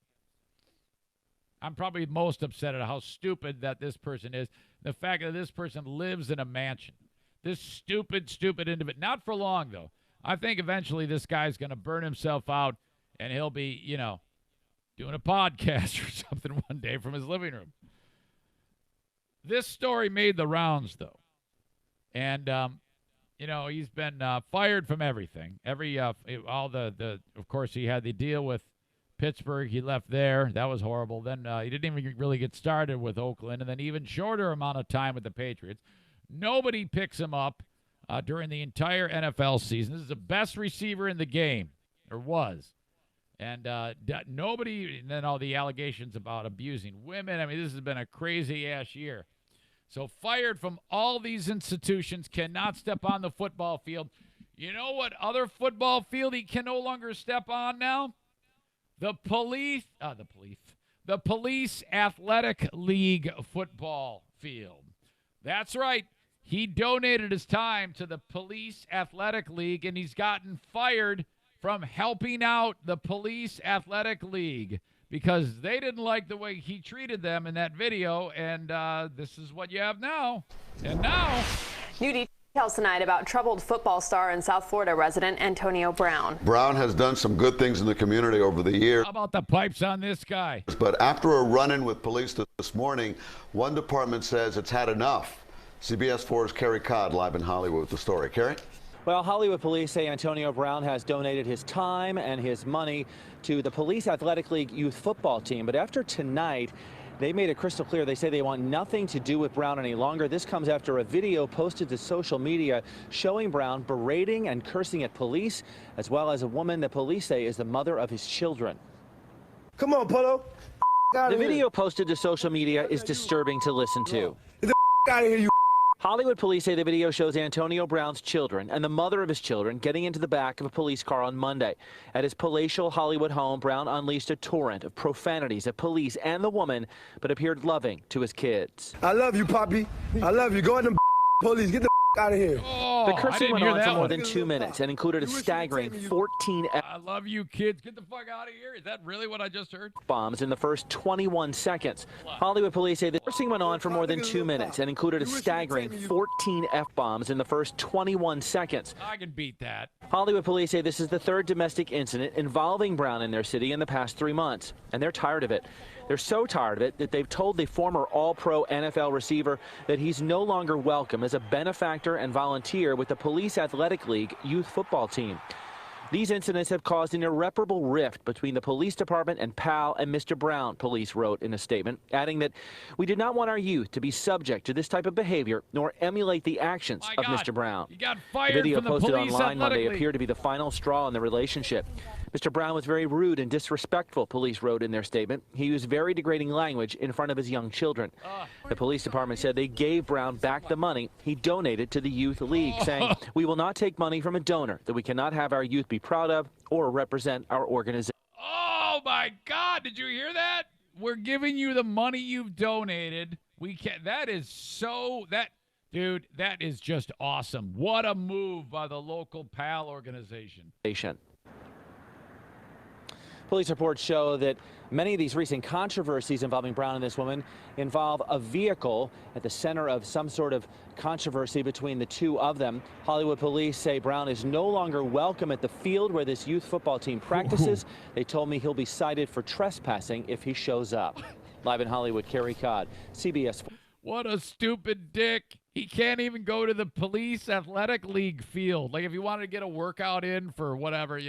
I'm probably most upset at how stupid that this person is. The fact that this person lives in a mansion. This stupid individual. Not for long, though. I think eventually this guy's going to burn himself out and he'll be, doing a podcast or something one day from his living room. This story made the rounds, though. And, he's been fired from everything. Of course, he had the deal with Pittsburgh. He left there. That was horrible. Then he didn't even really get started with Oakland. And then even shorter amount of time with the Patriots. Nobody picks him up during the entire NFL season. This is the best receiver in the game, or was. And nobody, and then all the allegations about abusing women. I mean, this has been a crazy-ass year. So fired from all these institutions, cannot step on the football field. You know what other football field he can no longer step on now? The Police Athletic League football field. That's right. He donated his time to the Police Athletic League, and he's gotten fired from helping out the Police Athletic League because they didn't like the way he treated them in that video, and this is what you have now. And now... New details tonight about troubled football star and South Florida resident Antonio Brown. Brown has done some good things in the community over the years. How about the pipes on this guy? But after a run-in with police this morning, one department says it's had enough. CBS 4's Kerry Codd live in Hollywood with the story. Kerry? Well, Hollywood police say Antonio Brown has donated his time and his money to the Police Athletic League youth football team. But after tonight, they made it crystal clear. They say they want nothing to do with Brown any longer. This comes after a video posted to social media showing Brown berating and cursing at police, as well as a woman that police say is the mother of his children. Come on, Polo. The video posted to social media is disturbing to listen to. Get the out of here, you. Hollywood police say the video shows Antonio Brown's children and the mother of his children getting into the back of a police car on Monday. At his palatial Hollywood home, Brown unleashed a torrent of profanities at police and the woman, but appeared loving to his kids. I love you, Poppy. I love you. Go ahead and police. Get the out of here. Oh, The cursing went on for more one. than 2 minutes and included a staggering 14 I love you, kids. Get the fuck out of here. Is that really what I just heard? F-bombs in the first 21 seconds. Hollywood police say the cursing went on for more than 2 minutes and included a staggering 14 F-bombs in the first 21 seconds. I can beat that. Hollywood police say this is the third domestic incident involving Brown in their city in the past 3 months, and they're tired of it. They're so tired of it that they've told the former All-Pro NFL receiver that he's no longer welcome as a benefactor and volunteer with the Police Athletic League youth football team. These incidents have caused an irreparable rift between the police department and Powell and Mr. Brown, police wrote in a statement, adding that we did not want our youth to be subject to this type of behavior nor emulate the actions of Mr. Brown. He got fired the video from the posted police online Monday athletic appeared to be the final straw in the relationship. Mr. Brown was very rude and disrespectful, police wrote in their statement. He used very degrading language in front of his young children. The police department said they gave Brown back the money he donated to the Youth League, saying, we will not take money from a donor that we cannot have our youth be proud of or represent our organization. Oh, my God. Did you hear that? We're giving you the money you've donated. We can't. That is so. Dude, that is just awesome. What a move by the local PAL organization. Police reports show that many of these recent controversies involving Brown and this woman involve a vehicle at the center of some sort of controversy between the two of them. Hollywood police say Brown is no longer welcome at the field where this youth football team practices. They told me he'll be cited for trespassing if he shows up. Live in Hollywood, Kerry Codd, CBS. What a stupid dick. He can't even go to the police athletic league field. Like if you wanted to get a workout in for whatever,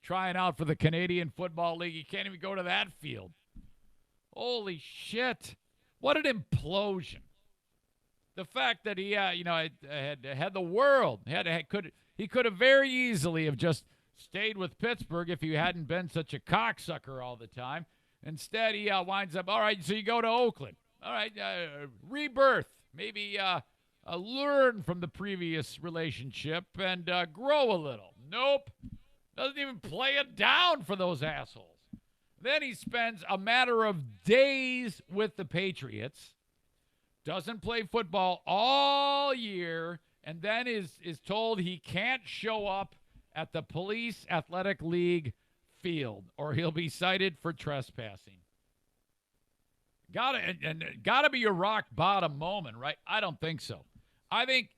trying out for the Canadian Football League, you can't even go to that field. Holy shit. What an implosion. The fact that he, had the world. He could have very easily have just stayed with Pittsburgh if he hadn't been such a cocksucker all the time. Instead, he winds up, all right, so you go to Oakland. All right, rebirth. Maybe learn from the previous relationship and grow a little. Nope. Doesn't even play it down for those assholes. Then he spends a matter of days with the Patriots, doesn't play football all year, and then is told he can't show up at the Police Athletic League field or he'll be cited for trespassing. Gotta be your rock bottom moment, right? I don't think so. I think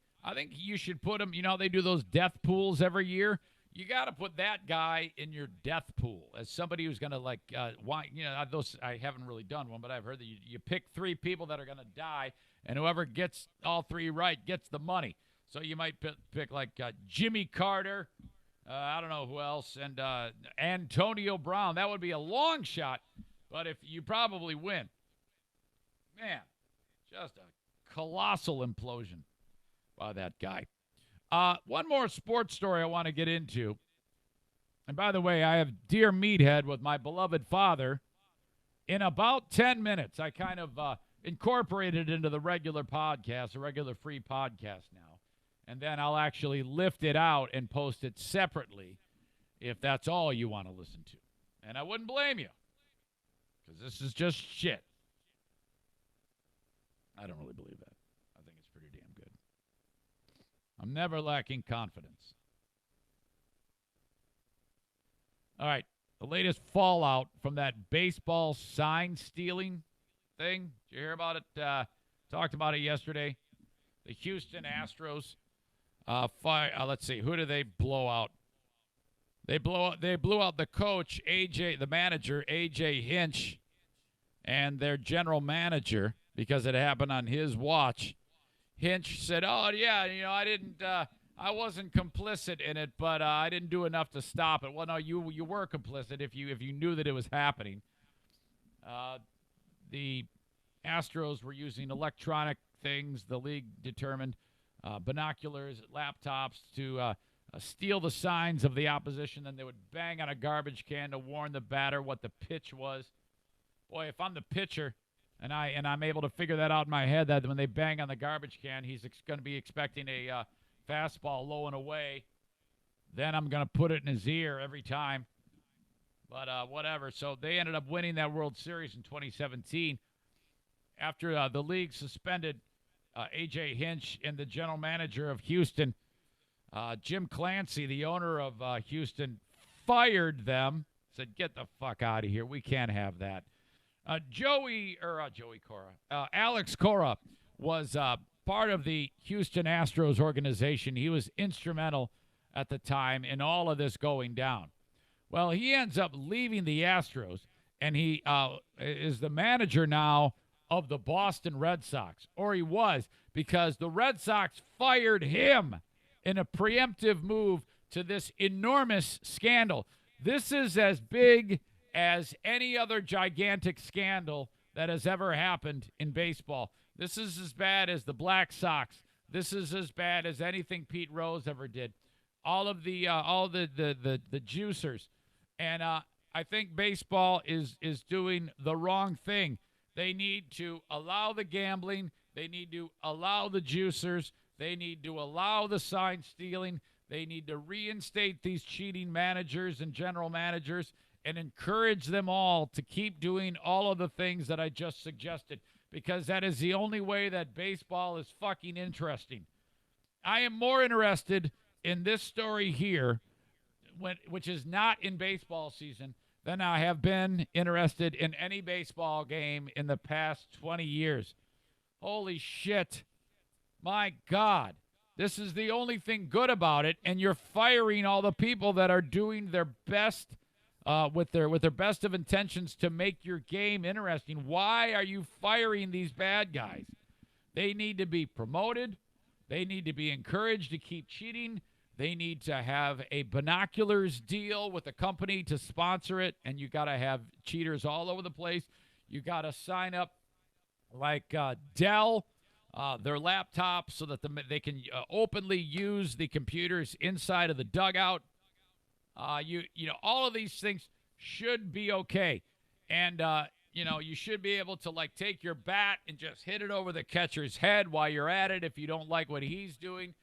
you should put him, they do those death pools every year. You got to put that guy in your death pool as somebody who's going to those I haven't really done one, but I've heard that you pick 3 people that are going to die, and whoever gets all 3 right gets the money. So you might pick like Jimmy Carter, I don't know who else, and Antonio Brown. That would be a long shot, but if you probably win. Man, just a colossal implosion by that guy. One more sports story I want to get into. And by the way, I have Dear Meathead with my beloved father in about 10 minutes. I kind of incorporated it into the regular podcast, a regular free podcast now. And then I'll actually lift it out and post it separately if that's all you want to listen to. And I wouldn't blame you, because this is just shit. I don't really believe that. I think it's pretty damn good. I'm never lacking confidence. All right, the latest fallout from that baseball sign stealing thing. Did you hear about it? Talked about it yesterday. The Houston Astros let's see, who did they blow out? They blew out the coach, the manager, A.J. Hinch, and their general manager, because it happened on his watch. Hinch said, "Oh yeah, I wasn't complicit in it, but I didn't do enough to stop it." Well, no, you were complicit if you knew that it was happening. The Astros were using electronic things. The league determined binoculars, laptops to steal the signs of the opposition. Then they would bang on a garbage can to warn the batter what the pitch was. Boy, if I'm the pitcher. And I'm able to figure that out in my head, that when they bang on the garbage can, he's going to be expecting a fastball low and away. Then I'm going to put it in his ear every time. But whatever. So they ended up winning that World Series in 2017 after the league suspended A.J. Hinch and the general manager of Houston. Jim Clancy, the owner of Houston, fired them, said, "Get the fuck out of here. We can't have that." Alex Cora was part of the Houston Astros organization. He was instrumental at the time in all of this going down. Well, he ends up leaving the Astros, and he is the manager now of the Boston Red Sox, or he was, because the Red Sox fired him in a preemptive move to this enormous scandal. This is as big as any other gigantic scandal that has ever happened in baseball. This is as bad as the Black Sox. This is as bad as anything Pete Rose ever did. All the juicers. And I think baseball is doing the wrong thing. They need to allow the gambling. They need to allow the juicers. They need to allow the sign stealing. They need to reinstate these cheating managers and general managers and encourage them all to keep doing all of the things that I just suggested, because that is the only way that baseball is fucking interesting. I am more interested in this story here, which is not in baseball season, than I have been interested in any baseball game in the past 20 years. Holy shit. My God. This is the only thing good about it, and you're firing all the people that are doing their best with their best of intentions to make your game interesting. Why are you firing these bad guys? They need to be promoted. They need to be encouraged to keep cheating. They need to have a binoculars deal with a company to sponsor it, and you got to have cheaters all over the place. You got to sign up like Dell, their laptops, so that they can openly use the computers inside of the dugout. You know, all of these things should be okay. And, you should be able to, like, take your bat and just hit it over the catcher's head while you're at it if you don't like what he's doing.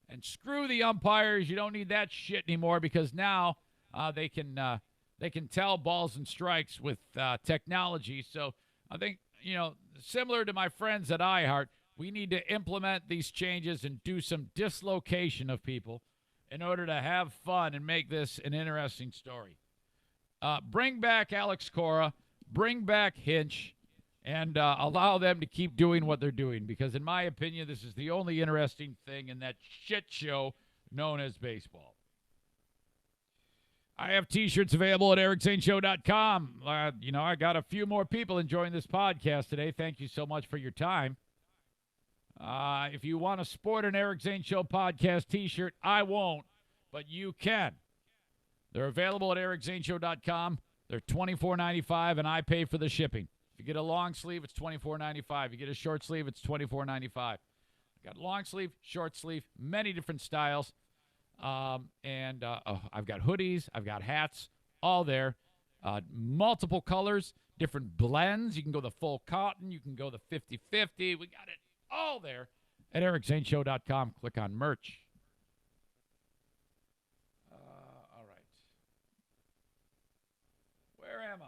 And screw the umpires. You don't need that shit anymore, because now they can tell balls and strikes with technology. So I think, similar to my friends at iHeart, we need to implement these changes and do some dislocation of people in order to have fun and make this an interesting story. Bring back Alex Cora, bring back Hinch, and allow them to keep doing what they're doing, because in my opinion, this is the only interesting thing in that shit show known as baseball. I have T-shirts available at ericzaneshow.com. I got a few more people enjoying this podcast today. Thank you so much for your time. If you want to sport an Eric Zane Show Podcast T-shirt, I won't, but you can. They're available at ericzaneshow.com. They're $24.95, and I pay for the shipping. If you get a long sleeve, it's $24.95. You get a short sleeve, it's $24.95. I've got long sleeve, short sleeve, many different styles. I've got hoodies, I've got hats, all there. Multiple colors, different blends. You can go the full cotton. You can go the 50-50. We got it all there at ericzaneshow.com. Click on merch. All right. Where am I?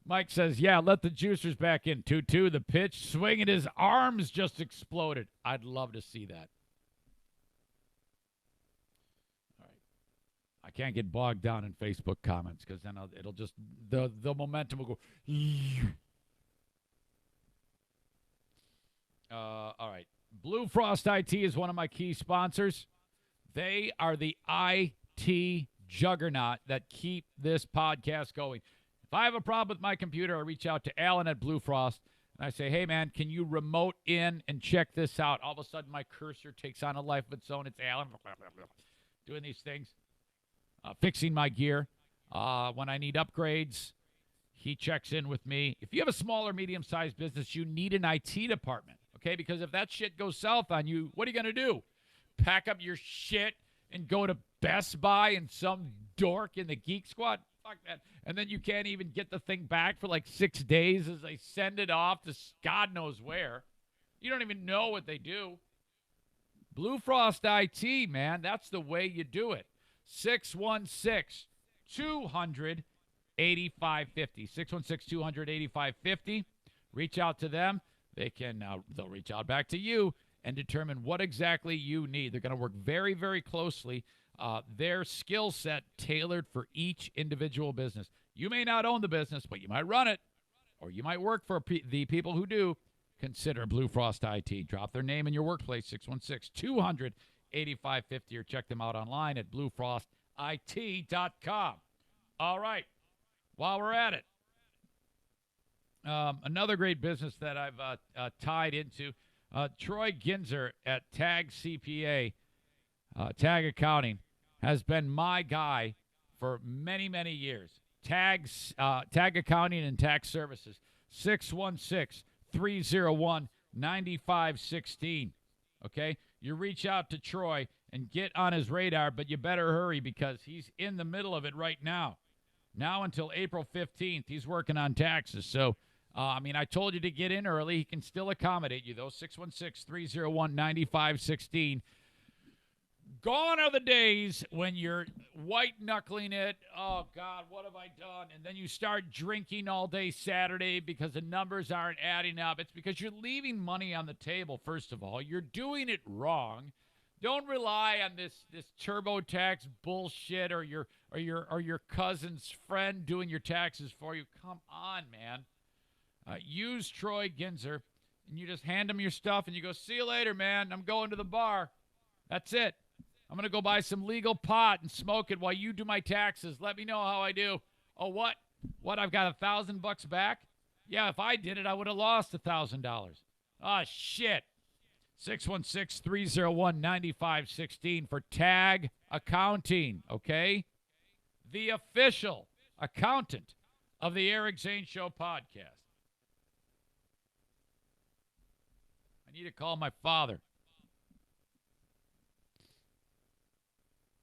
Mike says, yeah, let the juicers back in. 2-2, the pitch, swinging, his arms just exploded. I'd love to see that. All right. I can't get bogged down in Facebook comments, because then it'll just, the momentum will go. All right. Blue Frost IT is one of my key sponsors. They are the IT juggernaut that keep this podcast going. If I have a problem with my computer, I reach out to Alan at Blue Frost, and I say, hey, man, can you remote in and check this out? All of a sudden, my cursor takes on a life of its own. It's Alan doing these things, fixing my gear. When I need upgrades, he checks in with me. If you have a small or medium-sized business, you need an IT department, okay? Because if that shit goes south on you, what are you going to do? Pack up your shit and go to Best Buy and some dork in the Geek Squad? Fuck that. And then you can't even get the thing back for like 6 days as they send it off to God knows where. You don't even know what they do. Blue Frost IT, man, that's the way you do it. 616-200-8550. 616-200-8550. Reach out to them. They'll reach out back to you and determine what exactly you need. They're going to work very, very closely. Their skill set tailored for each individual business. You may not own the business, but you might run it, or you might work for the people who do. Consider Blue Frost IT. Drop their name in your workplace, 616-200-8550, or check them out online at bluefrostit.com. All right. While we're at it, another great business that I've tied into, Troy Ginzer at Tag CPA, Tag Accounting, has been my guy for many, many years. Tag Accounting and Tax Services, 616-301-9516. Okay? You reach out to Troy and get on his radar, but you better hurry because he's in the middle of it right now. Now until April 15th, he's working on taxes. So, I told you to get in early. He can still accommodate you, though. 616-301-9516. Gone are the days when you're white-knuckling it. Oh, God, what have I done? And then you start drinking all day Saturday because the numbers aren't adding up. It's because you're leaving money on the table, first of all. You're doing it wrong. Don't rely on this TurboTax bullshit or your cousin's friend doing your taxes for you. Come on, man. Use Troy Ginzer, and you just hand him your stuff, and you go, see you later, man. I'm going to the bar. That's it. I'm going to go buy some legal pot and smoke it while you do my taxes. Let me know how I do. Oh, what? What, I've got $1,000 back? Yeah, if I did it, I would have lost $1,000. Oh, shit. 616-301-9516 for Tag Accounting, okay? The official accountant of the Eric Zane Show Podcast. I need to call my father.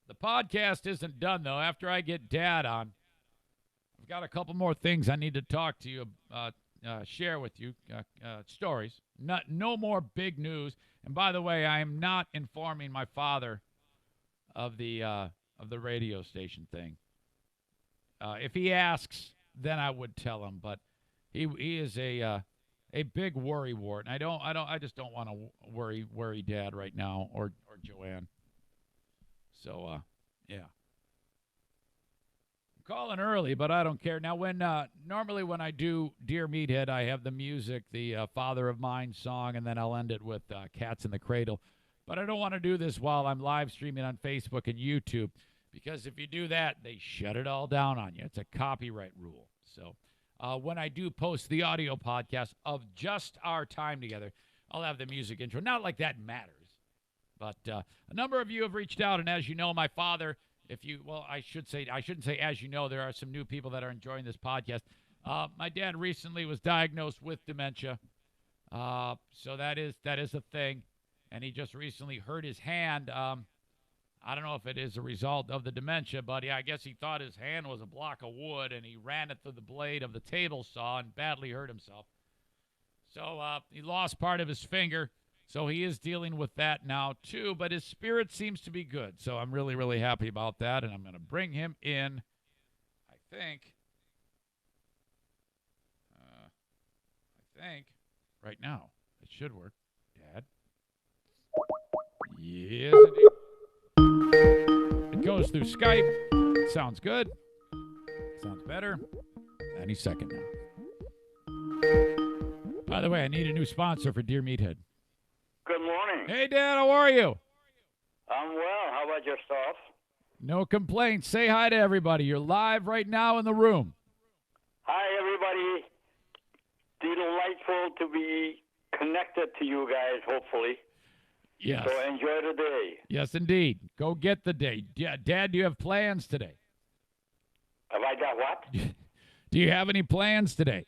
The podcast isn't done, though. After I get Dad on, I've got a couple more things I need to talk to you, share with you, stories. No more big news. And by the way, I am not informing my father of the radio station thing. If he asks, then I would tell him. But he is a big worry wart, and I just don't want to worry Dad right now or Joanne. So yeah. Calling early, but I don't care. Now, normally when I do Dear Meathead, I have the music, the Father of Mine song, and then I'll end it with Cats in the Cradle. But I don't want to do this while I'm live streaming on Facebook and YouTube, because if you do that, they shut it all down on you. It's a copyright rule. So when I do post the audio podcast of just our time together, I'll have the music intro. Not like that matters. But a number of you have reached out, and as you know, my father... I shouldn't say as you know, there are some new people that are enjoying this podcast. My dad recently was diagnosed with dementia. So that is a thing. And he just recently hurt his hand. I don't know if it is a result of the dementia, but I guess he thought his hand was a block of wood, and he ran it through the blade of the table saw and badly hurt himself. So he lost part of his finger. So he is dealing with that now, too, but his spirit seems to be good. So I'm really, really happy about that, and I'm going to bring him in, I think, right now. It should work. Dad? Yes, indeed. It goes through Skype. It sounds good. Sounds better. Any second now. By the way, I need a new sponsor for Dear Meathead. Good morning. Hey, Dad, how are you? I'm well. How about yourself? No complaints. Say hi to everybody. You're live right now in the room. Hi, everybody. Delightful to be connected to you guys, hopefully. Yes. So enjoy the day. Yes, indeed. Go get the day. Dad, do you have plans today? Have I got what? Do you have any plans today?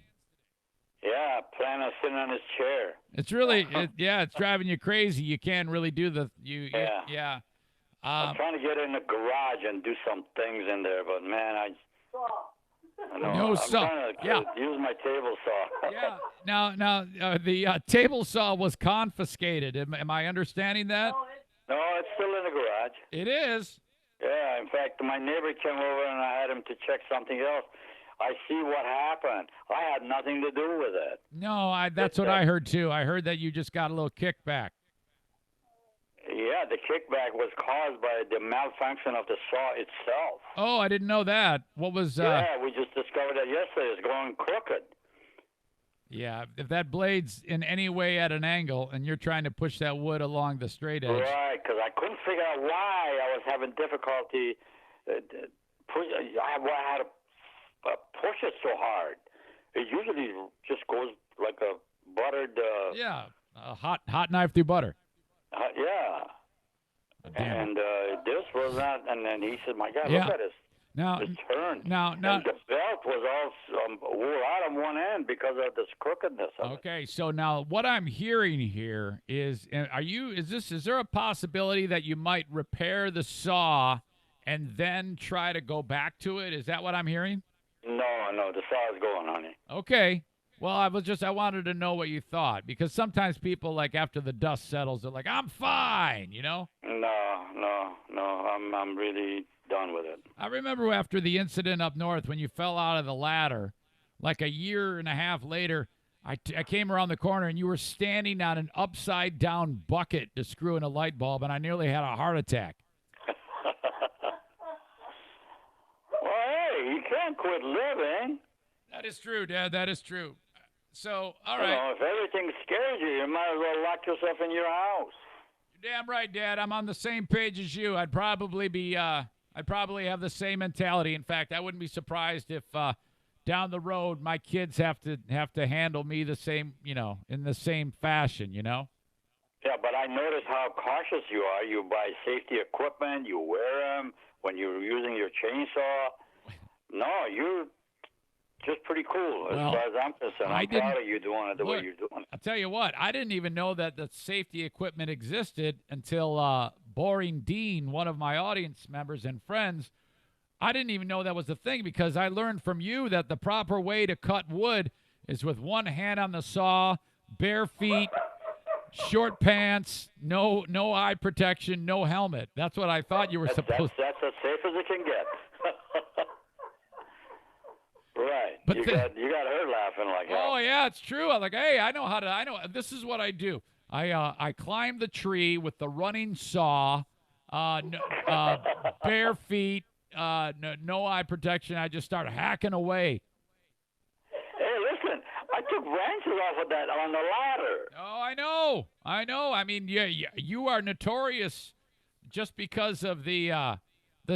Yeah, plan on sitting on his chair. It's really, it's driving you crazy. You can't really do yeah. I'm trying to get in the garage and do some things in there, but man, I'm trying to use my table saw. Yeah. Now, the table saw was confiscated. Am I understanding that? No, it's still in the garage. It is. Yeah. In fact, my neighbor came over and I had him to check something else. I see what happened. I had nothing to do with it. No, that's what I heard, too. I heard that you just got a little kickback. Yeah, the kickback was caused by the malfunction of the saw itself. Oh, I didn't know that. What was... Yeah, we just discovered that yesterday. It's going crooked. Yeah, if that blade's in any way at an angle and you're trying to push that wood along the straight edge... Right, because I couldn't figure out why I was having difficulty. I had to push it so hard. It usually just goes like a buttered hot knife through butter. Yeah. Damn. And this was not. And then he said, "My God, Yeah. look at this." Now, It turned. now, And the belt was all wore out on one end because of this crookedness of it. okay. So now, what I'm hearing here is, is there a possibility that you might repair the saw and then try to go back to it? Is that what I'm hearing? No, the saw is going, honey. Okay. Well, I wanted to know what you thought, because sometimes people, like, after the dust settles, they're like, I'm fine, you know? No, I'm really done with it. I remember after the incident up north when you fell out of the ladder, like a year and a half later, I came around the corner and you were standing on an upside-down bucket to screw in a light bulb, and I nearly had a heart attack. Well, hey, you can't quit living. That is true, Dad. That is true. So, all You right. know, if everything scares you, you might as well lock yourself in your house. You're damn right, Dad. I'm on the same page as you. I'd probably have the same mentality. In fact, I wouldn't be surprised if down the road my kids have to handle me the same, in the same fashion, Yeah, but I notice how cautious you are. You buy safety equipment, you wear them when you're using your chainsaw. No, you're just pretty cool as far as I'm concerned. I'm proud of you doing it the way you're doing it. I'll tell you what, I didn't even know that the safety equipment existed until Boring Dean, one of my audience members and friends, I didn't even know that was the thing, because I learned from you that the proper way to cut wood is with one hand on the saw, bare feet, short pants, no eye protection, no helmet. That's what I thought you were supposed to. That's as safe as it can get. Right. But you got her laughing like hell. Oh yeah, it's true. I'm like, hey, I know. This is what I do. I climb the tree with the running saw, bare feet, no eye protection. I just start hacking away. Hey, listen, I took wrenches off of that on the ladder. Oh, I know. I mean, you are notorious just because of the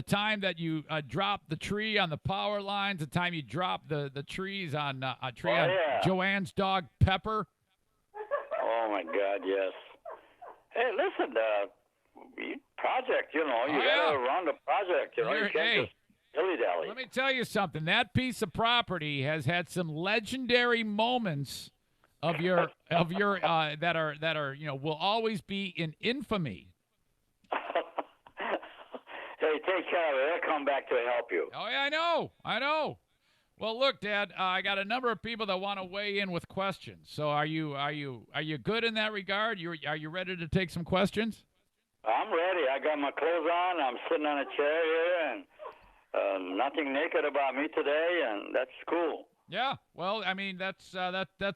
time that you dropped the tree on the power lines, the time you dropped the trees on Joanne's dog Pepper. Oh my God, yes. Hey, listen, project, you gotta run the project, you can't just dilly-dally. Let me tell you something. That piece of property has had some legendary moments of your that are will always be in infamy. Hey, take care of it. They'll come back to help you. Oh yeah, I know. Well, look, Dad, I got a number of people that want to weigh in with questions. So are you good in that regard? Are you ready to take some questions? I'm ready. I got my clothes on. I'm sitting on a chair here, and nothing naked about me today, and that's cool. Yeah. Well, I mean, that's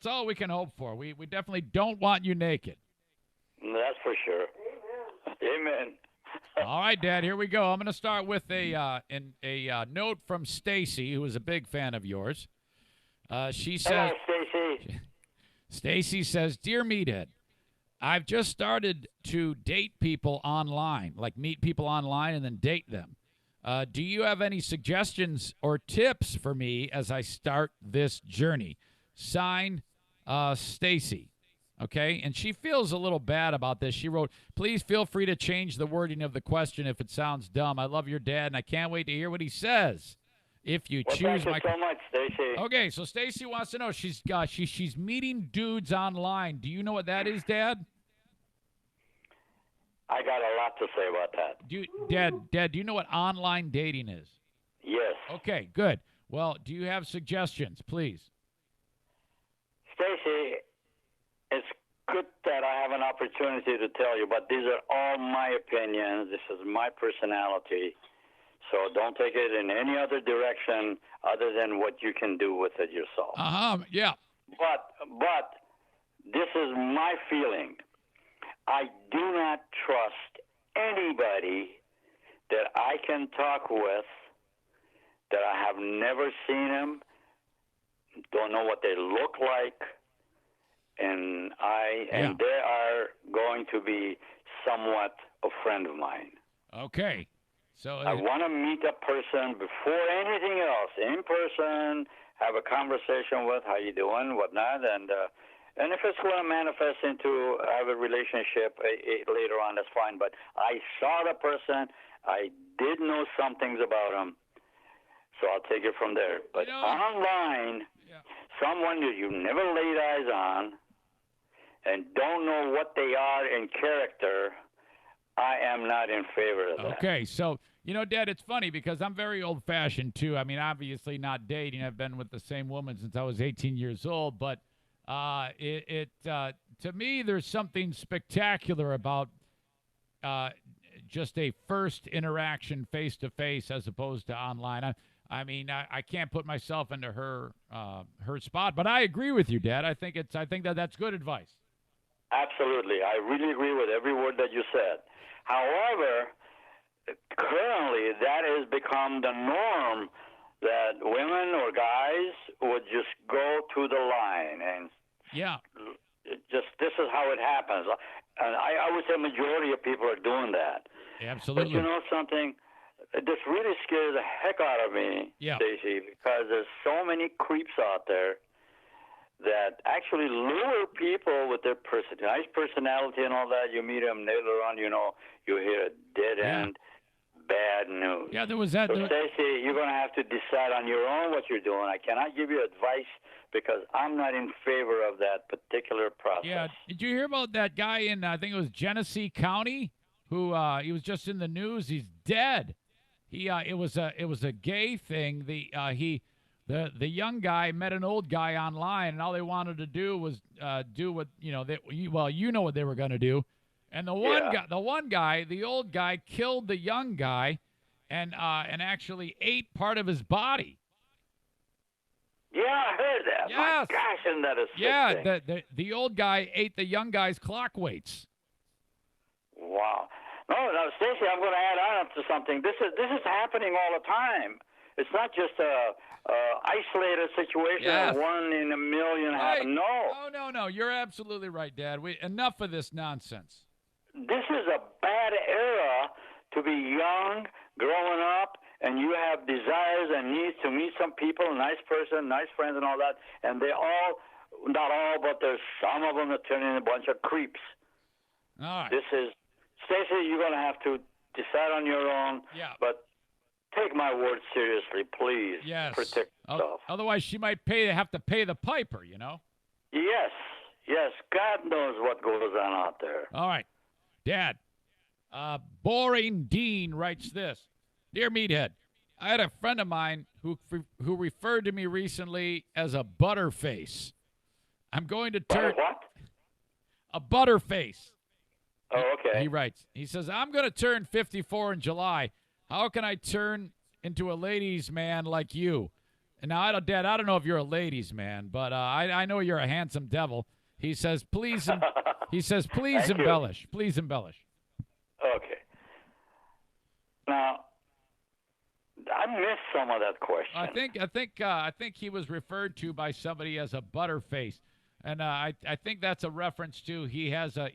all we can hope for. We definitely don't want you naked. That's for sure. Amen. All right, Dad, here we go. I'm going to start with a note from Stacy, who is a big fan of yours. She says, "Hello, Stacy." Stacy says, "Dear Meathead, I've just started to date people online, like meet people online and then date them. Do you have any suggestions or tips for me as I start this journey?" Signed, Stacy. Okay, and she feels a little bad about this. She wrote, "Please feel free to change the wording of the question if it sounds dumb. I love your dad, and I can't wait to hear what he says. If you choose thank you so much, Stacy." Okay, so Stacy wants to know, she's meeting dudes online. Do you know what that is, Dad? I got a lot to say about that. Dad, do you know what online dating is? Yes. Okay, good. Well, do you have suggestions, please? Stacy, it's good that I have an opportunity to tell you, but these are all my opinions. This is my personality. So don't take it in any other direction other than what you can do with it yourself. Yeah. But this is my feeling. I do not trust anybody that I can talk with that I have never seen them, don't know what they look like, and they are going to be somewhat a friend of mine. Okay. So I want to meet a person before anything else, in person, have a conversation with how you doing, whatnot, and And if it's going to manifest into have a relationship later on, that's fine. But I saw the person. I did know some things about him. So I'll take it from there. But online, someone that you never laid eyes on and don't know what they are in character, I am not in favor of that. Okay, so, Dad, it's funny because I'm very old-fashioned, too. I mean, obviously not dating. I've been with the same woman since I was 18 years old. But to me, there's something spectacular about just a first interaction face-to-face as opposed to online. I can't put myself into her spot, but I agree with you, Dad. I think that's good advice. Absolutely. I really agree with every word that you said. However, currently that has become the norm that women or guys would just go to the line and this is how it happens. And I would say majority of people are doing that. Absolutely. But you know something? This really scares the heck out of me, Stacey, because there's so many creeps out there that actually lure people with their nice personality and all that. You meet them later on, you hear a dead end, bad news. Yeah, there was that. So, Stacey, you're going to have to decide on your own what you're doing. I cannot give you advice because I'm not in favor of that particular process. Yeah, did you hear about that guy in, I think it was Genesee County, who he was just in the news? He's dead. It was a gay thing. The young guy met an old guy online, and all they wanted to do was do what what they were going to do, and the old guy killed the young guy, and actually ate part of his body. Yeah, I heard that. Yes. My gosh, isn't that a sick thing? The old guy ate the young guy's clock weights. Wow. No, Stacey, I'm going to add on to something. This is happening all the time. It's not just a isolated situation. Yes. One in a million happen. No. You're absolutely right, Dad. Enough of this nonsense. This is a bad era to be young, growing up, and you have desires and needs to meet some people, a nice person, nice friends, and all that. And they all, not all, but there's some of them that turn into a bunch of creeps. All right. Stacey, you're going to have to decide on your own. Yeah. But take my word seriously, please. Yes. Protect yourself. Otherwise, she might have to pay the piper, Yes. God knows what goes on out there. All right. Dad, Boring Dean writes this. Dear Meathead, I had a friend of mine who referred to me recently as a butterface. I'm going to turn... What? A butterface. Oh, okay. He writes, he says, I'm going to turn 54 in July. How can I turn into a ladies' man like you? And now, Dad, I don't know if you're a ladies' man, but I know you're a handsome devil. He says, please embellish. You. Please embellish. Okay. Now, I missed some of that question. I think he was referred to by somebody as a butterface. And I think that's a reference to he has a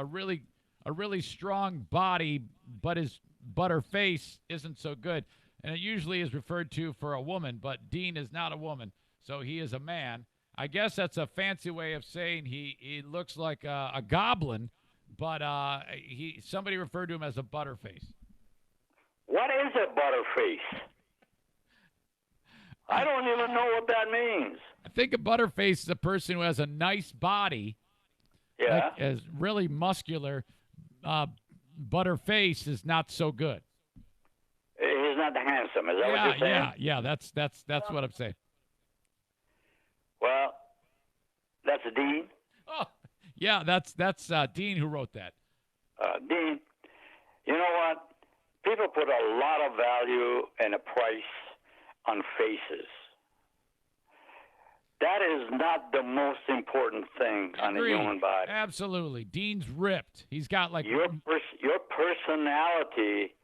really strong body, but his butter face isn't so good. And it usually is referred to for a woman, but Dean is not a woman, so he is a man. I guess that's a fancy way of saying he looks like a goblin, but somebody referred to him as a butterface. What is a butterface? I don't even know what that means. I think a butterface is a person who has a nice body. Yeah. Is really muscular. Butterface is not so good. He's not handsome. Is that what you're saying? Yeah. That's what I'm saying. Well, that's Dean. Oh, yeah. That's Dean who wrote that. Dean, you know what? People put a lot of value and a price on faces. That is not the most important thing on a human body. Absolutely. Dean's ripped. He's got like... Your personality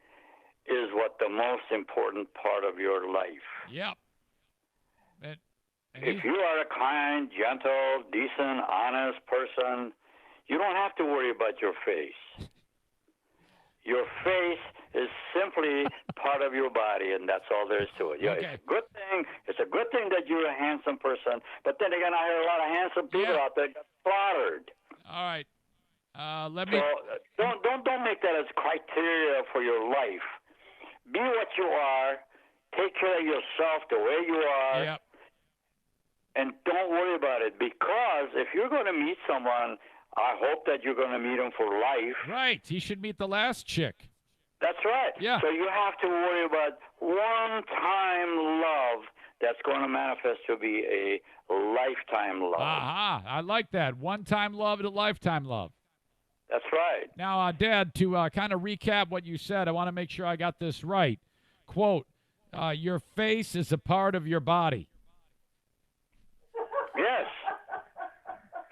is what the most important part of your life. Yep. If you are a kind, gentle, decent, honest person, you don't have to worry about your face. Your face is simply part of your body, and that's all there is to it. Yeah, Okay. it's a good thing. It's a good thing that you're a handsome person. But then again, I hear a lot of handsome people out there get slaughtered. All right. Let me. So don't make that as criteria for your life. Be what you are. Take care of yourself the way you are. Yep. And don't worry about it, because if you're going to meet someone, I hope that you're going to meet them for life. Right. He should meet the last chick. That's right. Yeah. So you have to worry about one-time love that's going to manifest to be a lifetime love. Aha. I like that. One-time love and a lifetime love. That's right. Now, Dad, to kind of recap what you said, I want to make sure I got this right. Quote, your face is a part of your body. Yes.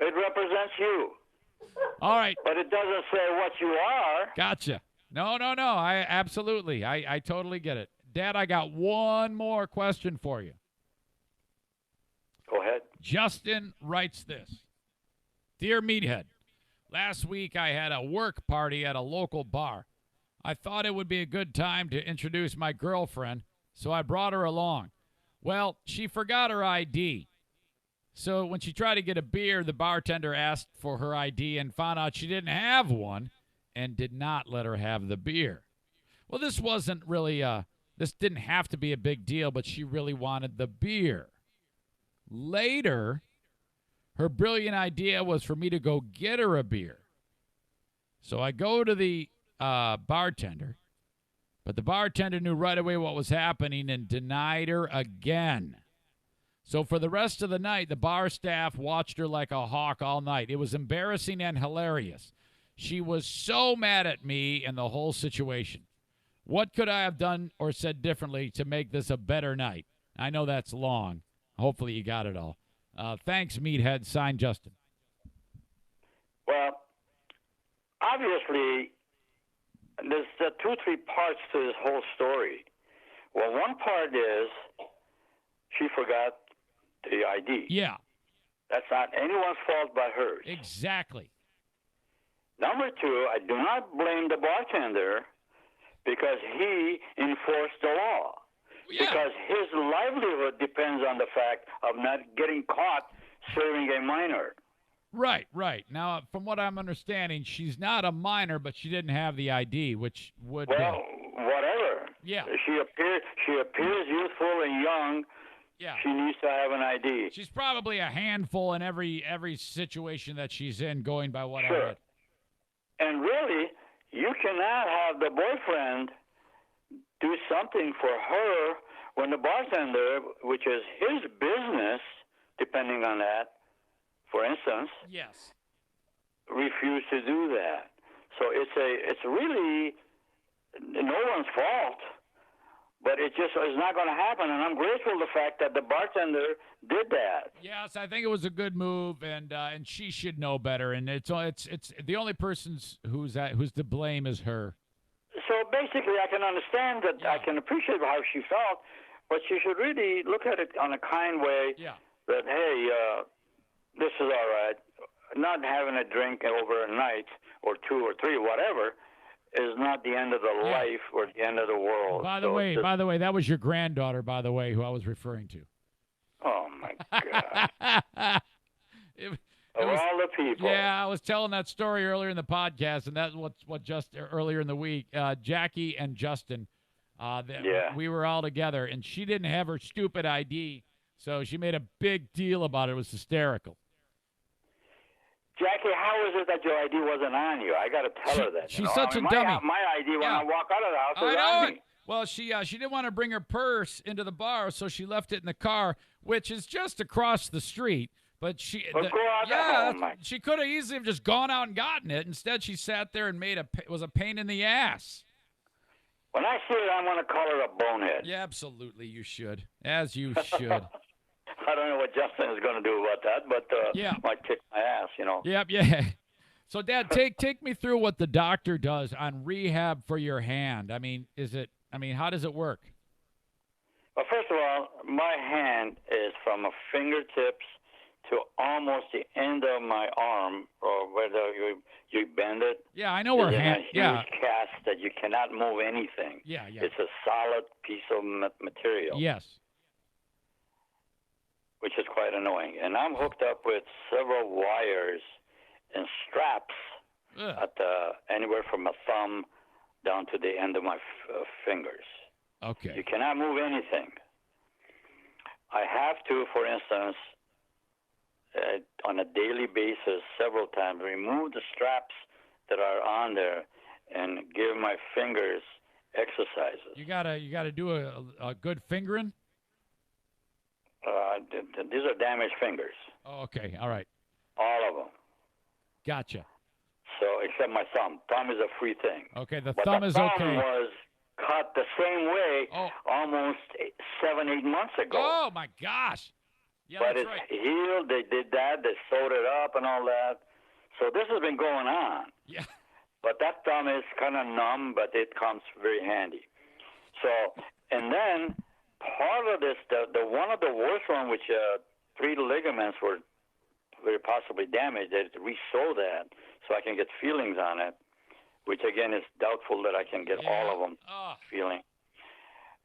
It represents you. All right. But it doesn't say what you are. Gotcha. No. I absolutely. I totally get it. Dad, I got one more question for you. Go ahead. Justin writes this. Dear Meathead, last week I had a work party at a local bar. I thought it would be a good time to introduce my girlfriend, so I brought her along. Well, she forgot her ID. So when she tried to get a beer, the bartender asked for her ID and found out she didn't have one and did not let her have the beer. Well, this wasn't really this didn't have to be a big deal, but she really wanted the beer. Later, her brilliant idea was for me to go get her a beer. So I go to the bartender, but the bartender knew right away what was happening and denied her again. So for the rest of the night, the bar staff watched her like a hawk all night. It was embarrassing and hilarious. She was so mad at me and the whole situation. What could I have done or said differently to make this a better night? I know that's long. Hopefully you got it all. Thanks, Meathead. Signed, Justin. Well, obviously, there's 2-3 parts to this whole story. Well, one part is she forgot the ID. Yeah. That's not anyone's fault but hers. Exactly. Number 2, I do not blame the bartender because he enforced the law. Yeah. Because his livelihood depends on the fact of not getting caught serving a minor. Right. Now, from what I'm understanding, she's not a minor, but she didn't have the ID, which would... Well, whatever. Yeah. She appears youthful and young. Yeah. She needs to have an ID. She's probably a handful in every situation that she's in, going by what I Sure. read. And really, you cannot have the boyfriend do something for her when the bartender, which is his business, depending on that, for instance, Yes. refused to do that. So it's really no one's fault, but it just is not going to happen. And I'm grateful for the fact that the bartender did that. Yes, I think it was a good move, and she should know better. And it's the only person who's to blame is her. So basically, I can understand that. I can appreciate how she felt, but she should really look at it on a kind way. Yeah. That hey, this is all right. Not having a drink over a night or 2 or 3, whatever, is not the end of the life or the end of the world. By the way, that was your granddaughter, by the way, who I was referring to. Oh my God. Of all the people. Yeah, I was telling that story earlier in the podcast, and that's what just earlier in the week, Jackie and Justin, we were all together, and she didn't have her stupid ID, so she made a big deal about it. It was hysterical. Jackie, how is it that your ID wasn't on you? I got to tell her that. She's such a dummy. My ID when I walk out of the house is on me. Well, she didn't want to bring her purse into the bar, so she left it in the car, which is just across the street. But she could have easily have just gone out and gotten it. Instead, she sat there and was a pain in the ass. When I see it, I'm going to call her a bonehead. Yeah, absolutely, you should. As you should. I don't know what Justin is going to do about that, but might kick my ass, you know. Yep, yeah. So, Dad, take me through what the doctor does on rehab for your hand. How does it work? Well, first of all, my hand is from my fingertips to almost the end of my arm, or where you bend it. Yeah, I know where It's in a hand. huge Yeah, cast that you cannot move anything. yeah. It's a solid piece of material. Yes. Which is quite annoying. And I'm hooked up with several wires and straps at anywhere from a thumb down to the end of my fingers. Okay. You cannot move anything. I have to, for instance, on a daily basis, several times, remove the straps that are on there and give my fingers exercises. You gotta do a good fingering. These are damaged fingers. Oh, okay. All right. All of them. Gotcha. So, except my thumb. Thumb is a free thing. Okay, the But thumb the is thumb okay. was cut the same way almost 7-8 months ago. Oh my gosh. Yeah, but that's it's right. healed. They did that. They sewed it up and all that. So this has been going on. Yeah. But that thumb is kind of numb, but it comes very handy. So, and then part of this, the one of the worst one, which 3 ligaments were very possibly damaged, they re-sew that so I can get feelings on it, which again is doubtful that I can get all of them feeling.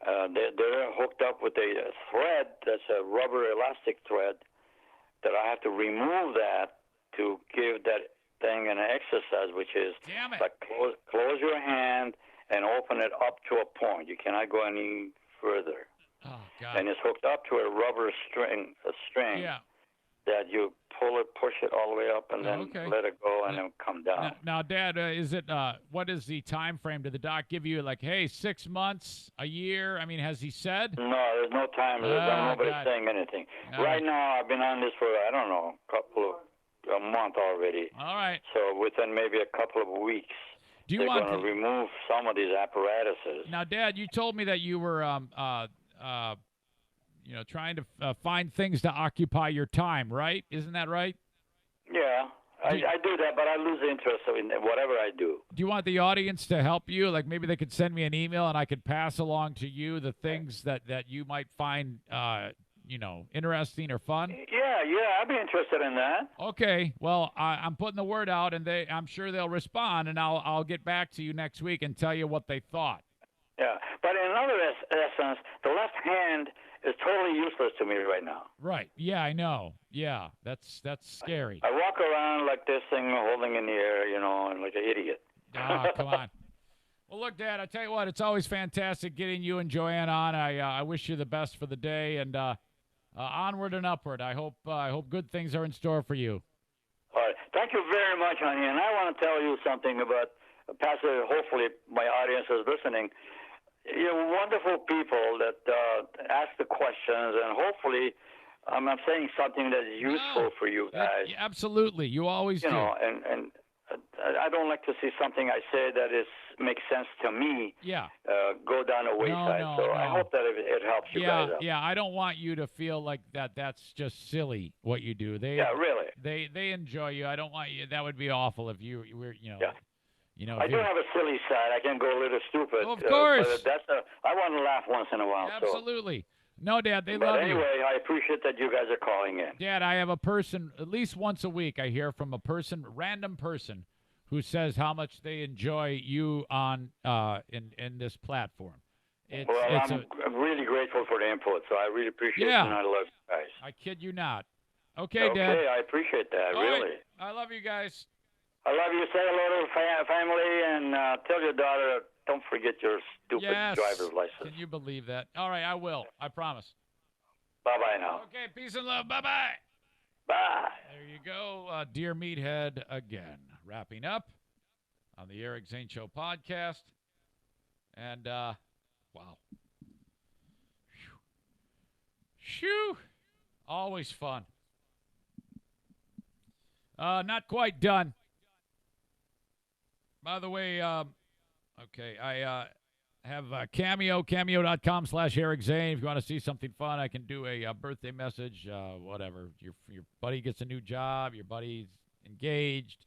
They're hooked up with a thread that's a rubber elastic thread that I have to remove that to give that thing an exercise, which is like close your hand and open it up to a point. You cannot go any further. Oh, God. And it's hooked up to a rubber string, that you pull it, push it all the way up, and then let it go, and then come down. Now, Dad, is it what is the time frame? Did the doc give you like, hey, 6 months, a year? I mean, has he said? No, there's no time. Nobody's saying anything. Right now, I've been on this for, I don't know, a month already. All right. So within maybe a couple of weeks, they're going to remove some of these apparatuses. Now, Dad, you told me that you were trying to find things to occupy your time, right? Isn't that right? Yeah, I do that, but I lose interest in whatever I do. Do you want the audience to help you? Like maybe they could send me an email and I could pass along to you the things that you might find, interesting or fun? Yeah, I'd be interested in that. Okay, well, I'm putting the word out, and I'm sure they'll respond, and I'll get back to you next week and tell you what they thought. Yeah, but in another essence, the left hand is totally useless to me right now. Right. Yeah, I know. Yeah, that's scary. I walk around like this thing holding in the air, and like an idiot. Come on. Well, look, Dad, I tell you what, it's always fantastic getting you and Joanne on. I wish you the best for the day, and onward and upward. I hope good things are in store for you. All right. Thank you very much, honey. And I want to tell you something about Pastor. Hopefully, my audience is listening. You're wonderful people that ask the questions, and hopefully I'm saying something that's useful for you guys. Yeah, absolutely. You always do. And I don't like to see something I say that makes sense to me go down a wayside. No. I hope that it helps you guys out. Yeah, I don't want you to feel like that's just silly what you do. Really. They enjoy you. I don't want you. That would be awful if you were, I do have a silly side. I can go a little stupid. Of course. But I want to laugh once in a while. Absolutely. No, Dad, they love you. But anyway, I appreciate that you guys are calling in. Dad, I have a person, at least once a week, I hear from a random person, who says how much they enjoy you on in this platform. I'm really grateful for the input, so I really appreciate it, and I love you guys. I kid you not. Okay, Dad. Okay, I appreciate that, really. Right. I love you guys. I love you. Say hello to the family, and tell your daughter, don't forget your stupid driver's license. Can you believe that? All right, I will. I promise. Bye-bye now. Okay, peace and love. Bye-bye. Bye. There you go. Dear Meathead again. Wrapping up on the Eric Zane Show podcast. And, wow. Shoo. Always fun. Not quite done. By the way, okay, I have Cameo, cameo.com/Eric Zane. If you want to see something fun, I can do a birthday message, whatever. Your buddy gets a new job, your buddy's engaged.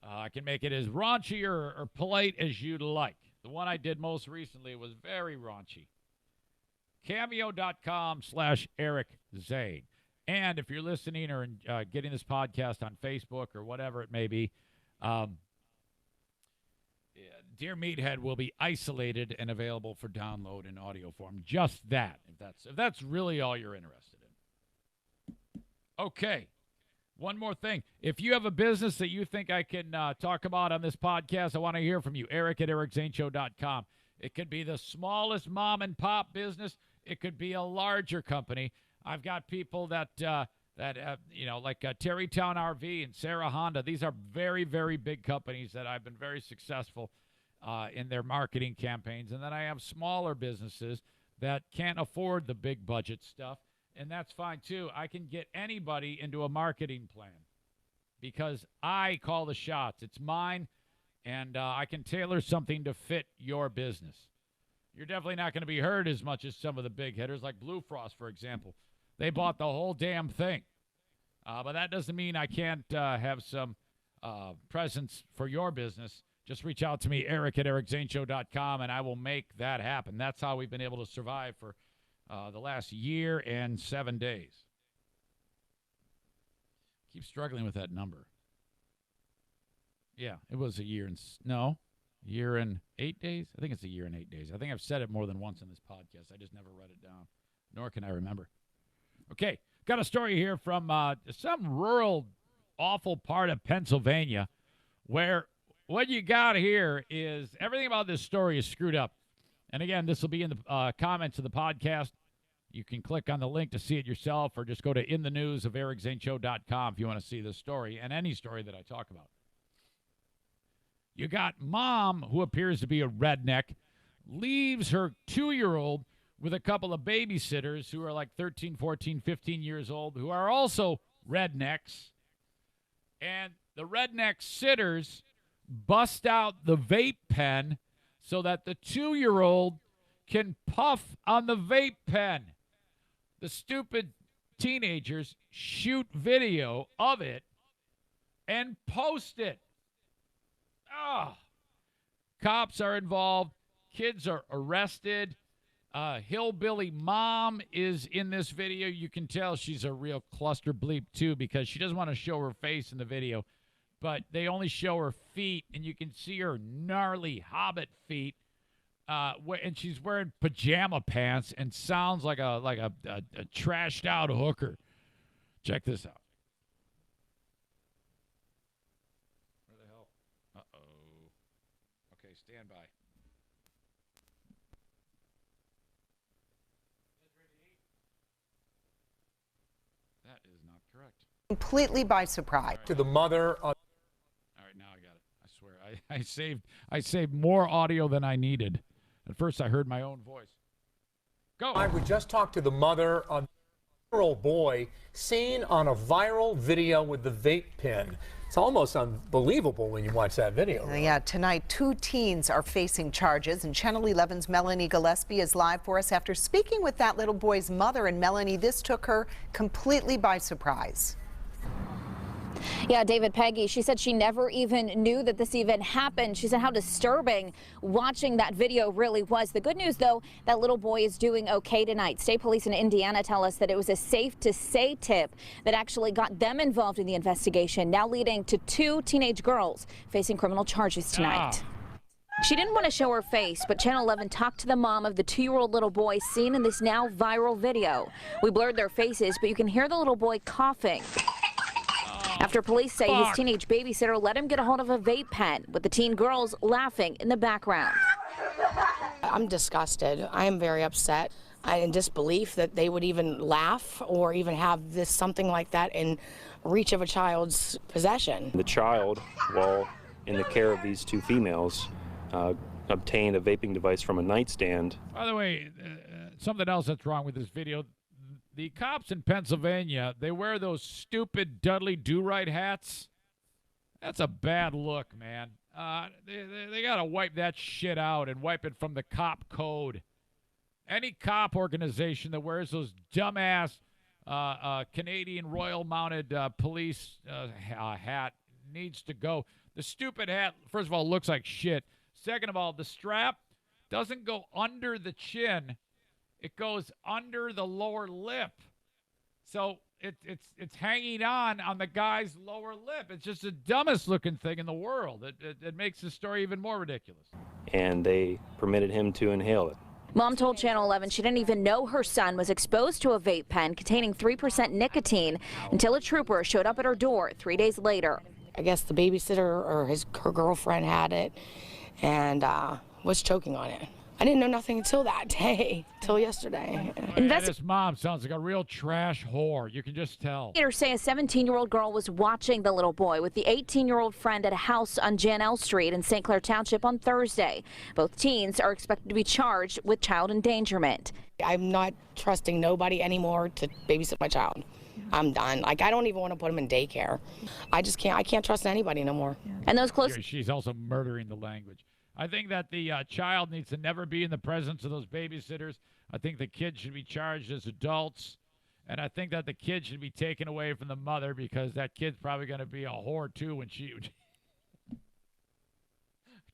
I can make it as raunchy or polite as you'd like. The one I did most recently was very raunchy. Cameo.com/Eric Zane. And if you're listening or getting this podcast on Facebook or whatever it may be, Dear Meathead will be isolated and available for download in audio form. Just that, if that's really all you're interested in. Okay. One more thing. If you have a business that you think I can talk about on this podcast, I want to hear from you. Eric at ericzaneshow.com. It could be the smallest mom and pop business. It could be a larger company. I've got people that like Terrytown RV and Sarah Honda. These are very, very big companies that I've been very successful in their marketing campaigns. And then I have smaller businesses that can't afford the big budget stuff. And that's fine, too. I can get anybody into a marketing plan because I call the shots. It's mine, and I can tailor something to fit your business. You're definitely not going to be heard as much as some of the big hitters, like Blue Frost, for example. They bought the whole damn thing. But that doesn't mean I can't have some presence for your business. Just reach out to me, Eric at ericzaneshow.com, and I will make that happen. That's how we've been able to survive for the last year and 7 days. Keep struggling with that number. Yeah, it was a year and year and 8 days. I think it's a year and 8 days. I think I've said it more than once in this podcast. I just never wrote it down, nor can I remember. Okay, got a story here from some rural, awful part of Pennsylvania where what you got here is everything about this story is screwed up. And again, this will be in the comments of the podcast. You can click on the link to see it yourself or just go to InTheNews of ericzaneshow.com if you want to see this story and any story that I talk about. You got mom, who appears to be a redneck, leaves her 2-year-old with a couple of babysitters who are like 13, 14, 15 years old, who are also rednecks. And the redneck sitters bust out the vape pen so that the 2-year-old can puff on the vape pen. The stupid teenagers shoot video of it and post it. Cops are involved. Kids are arrested. Hillbilly mom is in this video. You can tell she's a real cluster bleep, too, because she doesn't want to show her face in the video. But they only show her feet, and you can see her gnarly hobbit feet. And she's wearing pajama pants and sounds like a trashed out hooker. Check this out. Where the hell? Uh-oh. Okay, stand by. That is not correct. Completely by surprise. To the mother of... All right, now I got it. I swear. I saved more audio than I needed. At first, I heard my own voice. Go. We just talked to the mother of a 2-year-old boy seen on a viral video with the vape pen. It's almost unbelievable when you watch that video. Right? Yeah, tonight 2 teens are facing charges, and Channel 11's Melanie Gillespie is live for us after speaking with that little boy's mother. And Melanie, this took her completely by surprise. Yeah, David, Peggy, she said she never even knew that this even happened. She said how disturbing watching that video really was. The good news, though, that little boy is doing okay tonight. State police in Indiana tell us that it was a safe to say tip that actually got them involved in the investigation, now leading to 2 teenage girls facing criminal charges tonight. She didn't want to show her face, but Channel 11 talked to the mom of the 2-year-old little boy seen in this now viral video. We blurred their faces, but you can hear the little boy coughing after police say his teenage babysitter let him get a hold of a vape pen, with the teen girls laughing in the background. I'm disgusted. I am very upset. I'm in disbelief that they would even laugh or even have something like that in reach of a child's possession. The child, while in the care of these 2 females, obtained a vaping device from a nightstand. By the way, something else that's wrong with this video. The cops in Pennsylvania, they wear those stupid Dudley Do-Right hats. That's a bad look, man. They got to wipe that shit out and wipe it from the cop code. Any cop organization that wears those dumbass Canadian Royal Mounted Police hat needs to go. The stupid hat, first of all, looks like shit. Second of all, the strap doesn't go under the chin. It goes under the lower lip. So it's hanging on the guy's lower lip. It's just the dumbest looking thing in the world. It makes the story even more ridiculous. And they permitted him to inhale it. Mom told Channel 11 she didn't even know her son was exposed to a vape pen containing 3% nicotine until a trooper showed up at her door 3 days later. I guess the babysitter or her girlfriend had it and was choking on it. I didn't know nothing until that day, till yesterday. This mom sounds like a real trash whore. You can just tell. Investigators say a 17-year-old girl was watching the little boy with the 18-year-old friend at a house on Janelle Street in St. Clair Township on Thursday. Both teens are expected to be charged with child endangerment. I'm not trusting nobody anymore to babysit my child. I'm done. Like, I don't even want to put him in daycare. I can't trust anybody no more. And those close. She's also murdering the language. I think that the child needs to never be in the presence of those babysitters. I think the kids should be charged as adults. And I think that the kid should be taken away from the mother because that kid's probably going to be a whore, too, when she...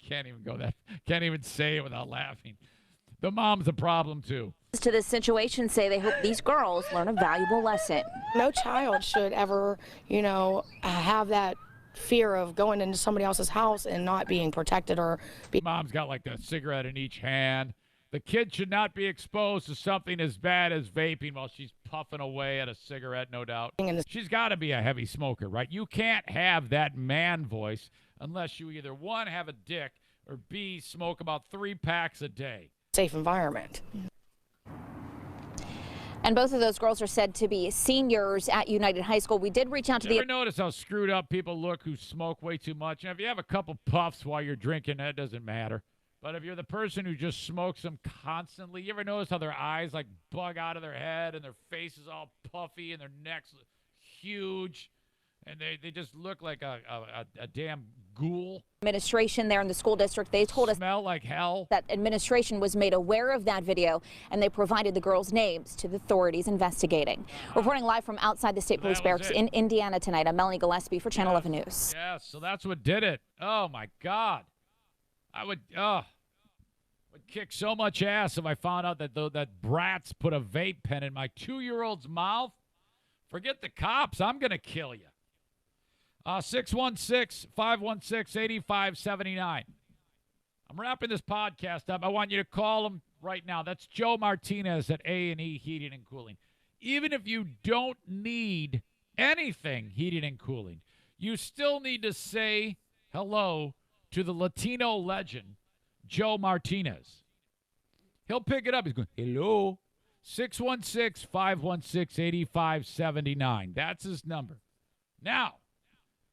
Can't even say it without laughing. The mom's a problem, too. To this situation say they hope these girls learn a valuable lesson. No child should ever, have that fear of going into somebody else's house and not being protected or Mom's got like a cigarette in each hand. The kid should not be exposed to something as bad as vaping while she's puffing away at a cigarette, no doubt. She's got to be a heavy smoker, right? You can't have that man voice unless you either, one, have a dick, or B, smoke about 3 packs a day. Safe environment. And both of those girls are said to be seniors at United High School. We did reach out to You ever notice how screwed up people look who smoke way too much? And if you have a couple puffs while you're drinking, that doesn't matter. But if you're the person who just smokes them constantly, you ever notice how their eyes like bug out of their head and their face is all puffy and their necks huge and they just look like a damn ghoul? Administration there in the school district, they told us smell like hell. That administration was made aware of that video and they provided the girls' names to the authorities investigating. Reporting live from outside the state police barracks in Indiana tonight, I'm Melanie Gillespie for Channel 11 News. Yes, so that's what did it. Oh my God. I would kick so much ass if I found out that brats put a vape pen in my 2-year-old's mouth. Forget the cops. I'm going to kill you. 616-516-8579. I'm wrapping this podcast up. I want you to call him right now. That's Joe Martinez at A&E Heating and Cooling. Even if you don't need anything heating and cooling, you still need to say hello to the Latino legend, Joe Martinez. He'll pick it up. He's going, hello. 616-516-8579. That's his number. Now,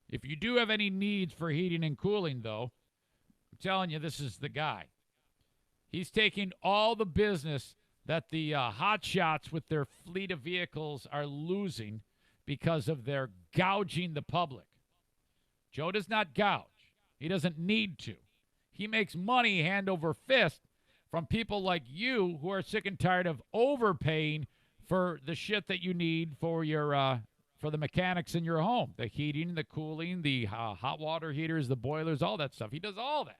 if you do have any needs for heating and cooling, though, I'm telling you, this is the guy. He's taking all the business that the hot shots with their fleet of vehicles are losing because of their gouging the public. Joe does not gouge. He doesn't need to. He makes money hand over fist from people like you who are sick and tired of overpaying for the shit that you need for your for the mechanics in your home, the heating, the cooling, the hot water heaters, the boilers, all that stuff. He does all that.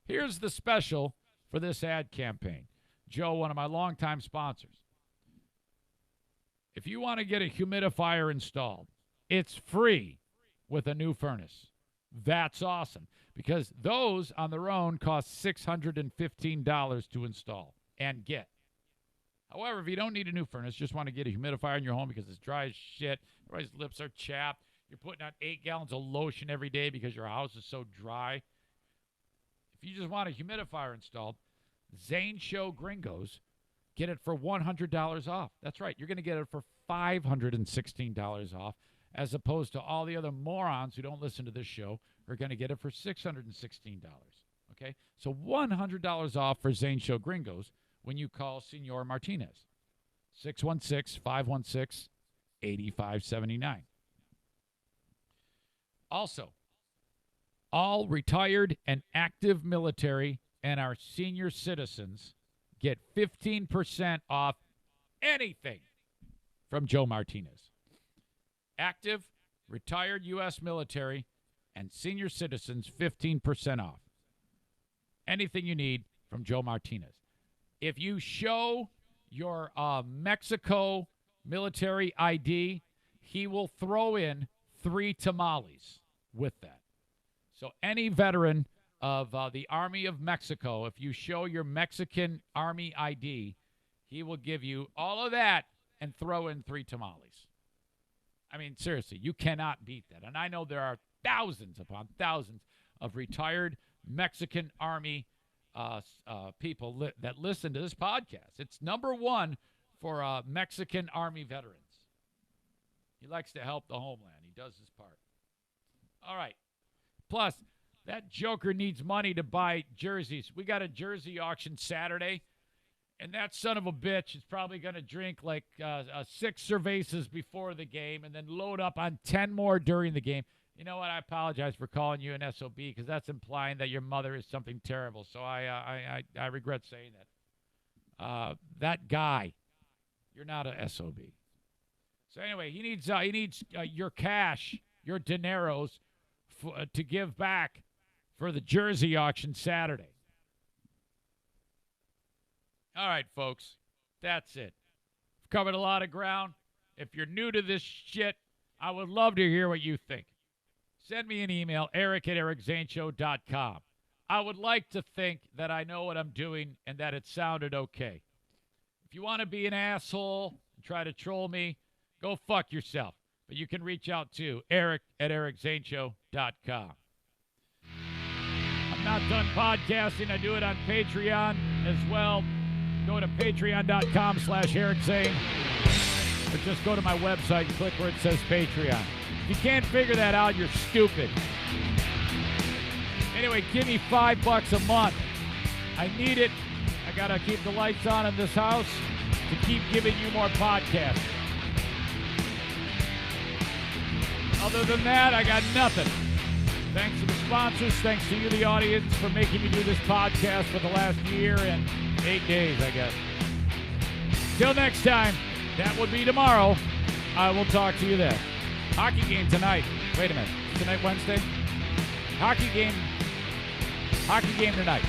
Here's the special for this ad campaign. Joe, one of my longtime sponsors. If you want to get a humidifier installed, it's free with a new furnace. That's awesome because those on their own cost $615 to install and get. However, if you don't need a new furnace, just want to get a humidifier in your home because it's dry as shit, everybody's lips are chapped, you're putting out 8 gallons of lotion every day because your house is so dry. If you just want a humidifier installed, Zane Show Gringos get it for $100 off. That's right. You're going to get it for $516 off, as opposed to all the other morons who don't listen to this show are going to get it for $616. Okay? So $100 off for Zane Show Gringos when you call Senor Martinez. 616-516-8579. Also, all retired and active military and our senior citizens get 15% off anything from Joe Martinez. Active, retired U.S. military, and senior citizens, 15% off. Anything you need from Joe Martinez. If you show your Mexico military ID, he will throw in 3 tamales with that. So any veteran of the Army of Mexico, if you show your Mexican Army ID, he will give you all of that and throw in 3 tamales. I mean, seriously, you cannot beat that. And I know there are thousands upon thousands of retired Mexican Army people that listen to this podcast. It's number 1 for Mexican Army veterans. He likes to help the homeland. He does his part. All right. Plus, that joker needs money to buy jerseys. We got a jersey auction Saturday, and that son of a bitch is probably going to drink like 6 cervezas before the game and then load up on 10 more during the game. You know what? I apologize for calling you an SOB because that's implying that your mother is something terrible. So I regret saying that. That guy, you're not a SOB. So anyway, he needs your cash, your dineros, to give back for the jersey auction Saturday. All right, folks, that's it. We've covered a lot of ground. If you're new to this shit, I would love to hear what you think. Send me an email, eric@ericzaneshow.com. I would like to think that I know what I'm doing and that it sounded okay. If you want to be an asshole and try to troll me, go fuck yourself. But you can reach out to eric@ericzaneshow.com. I'm not done podcasting. I do it on Patreon as well. Go to patreon.com/ericzane. Or just go to my website and click where it says Patreon. If you can't figure that out, you're stupid. Anyway, give me $5 a month. I need it. I got to keep the lights on in this house to keep giving you more podcasts. Other than that, I got nothing. Thanks to the sponsors. Thanks to you, the audience, for making me do this podcast for the last year and 8 days, I guess. Till next time, that would be tomorrow. I will talk to you then. Hockey game tonight. Wait a minute. Tonight, Wednesday? Hockey game tonight.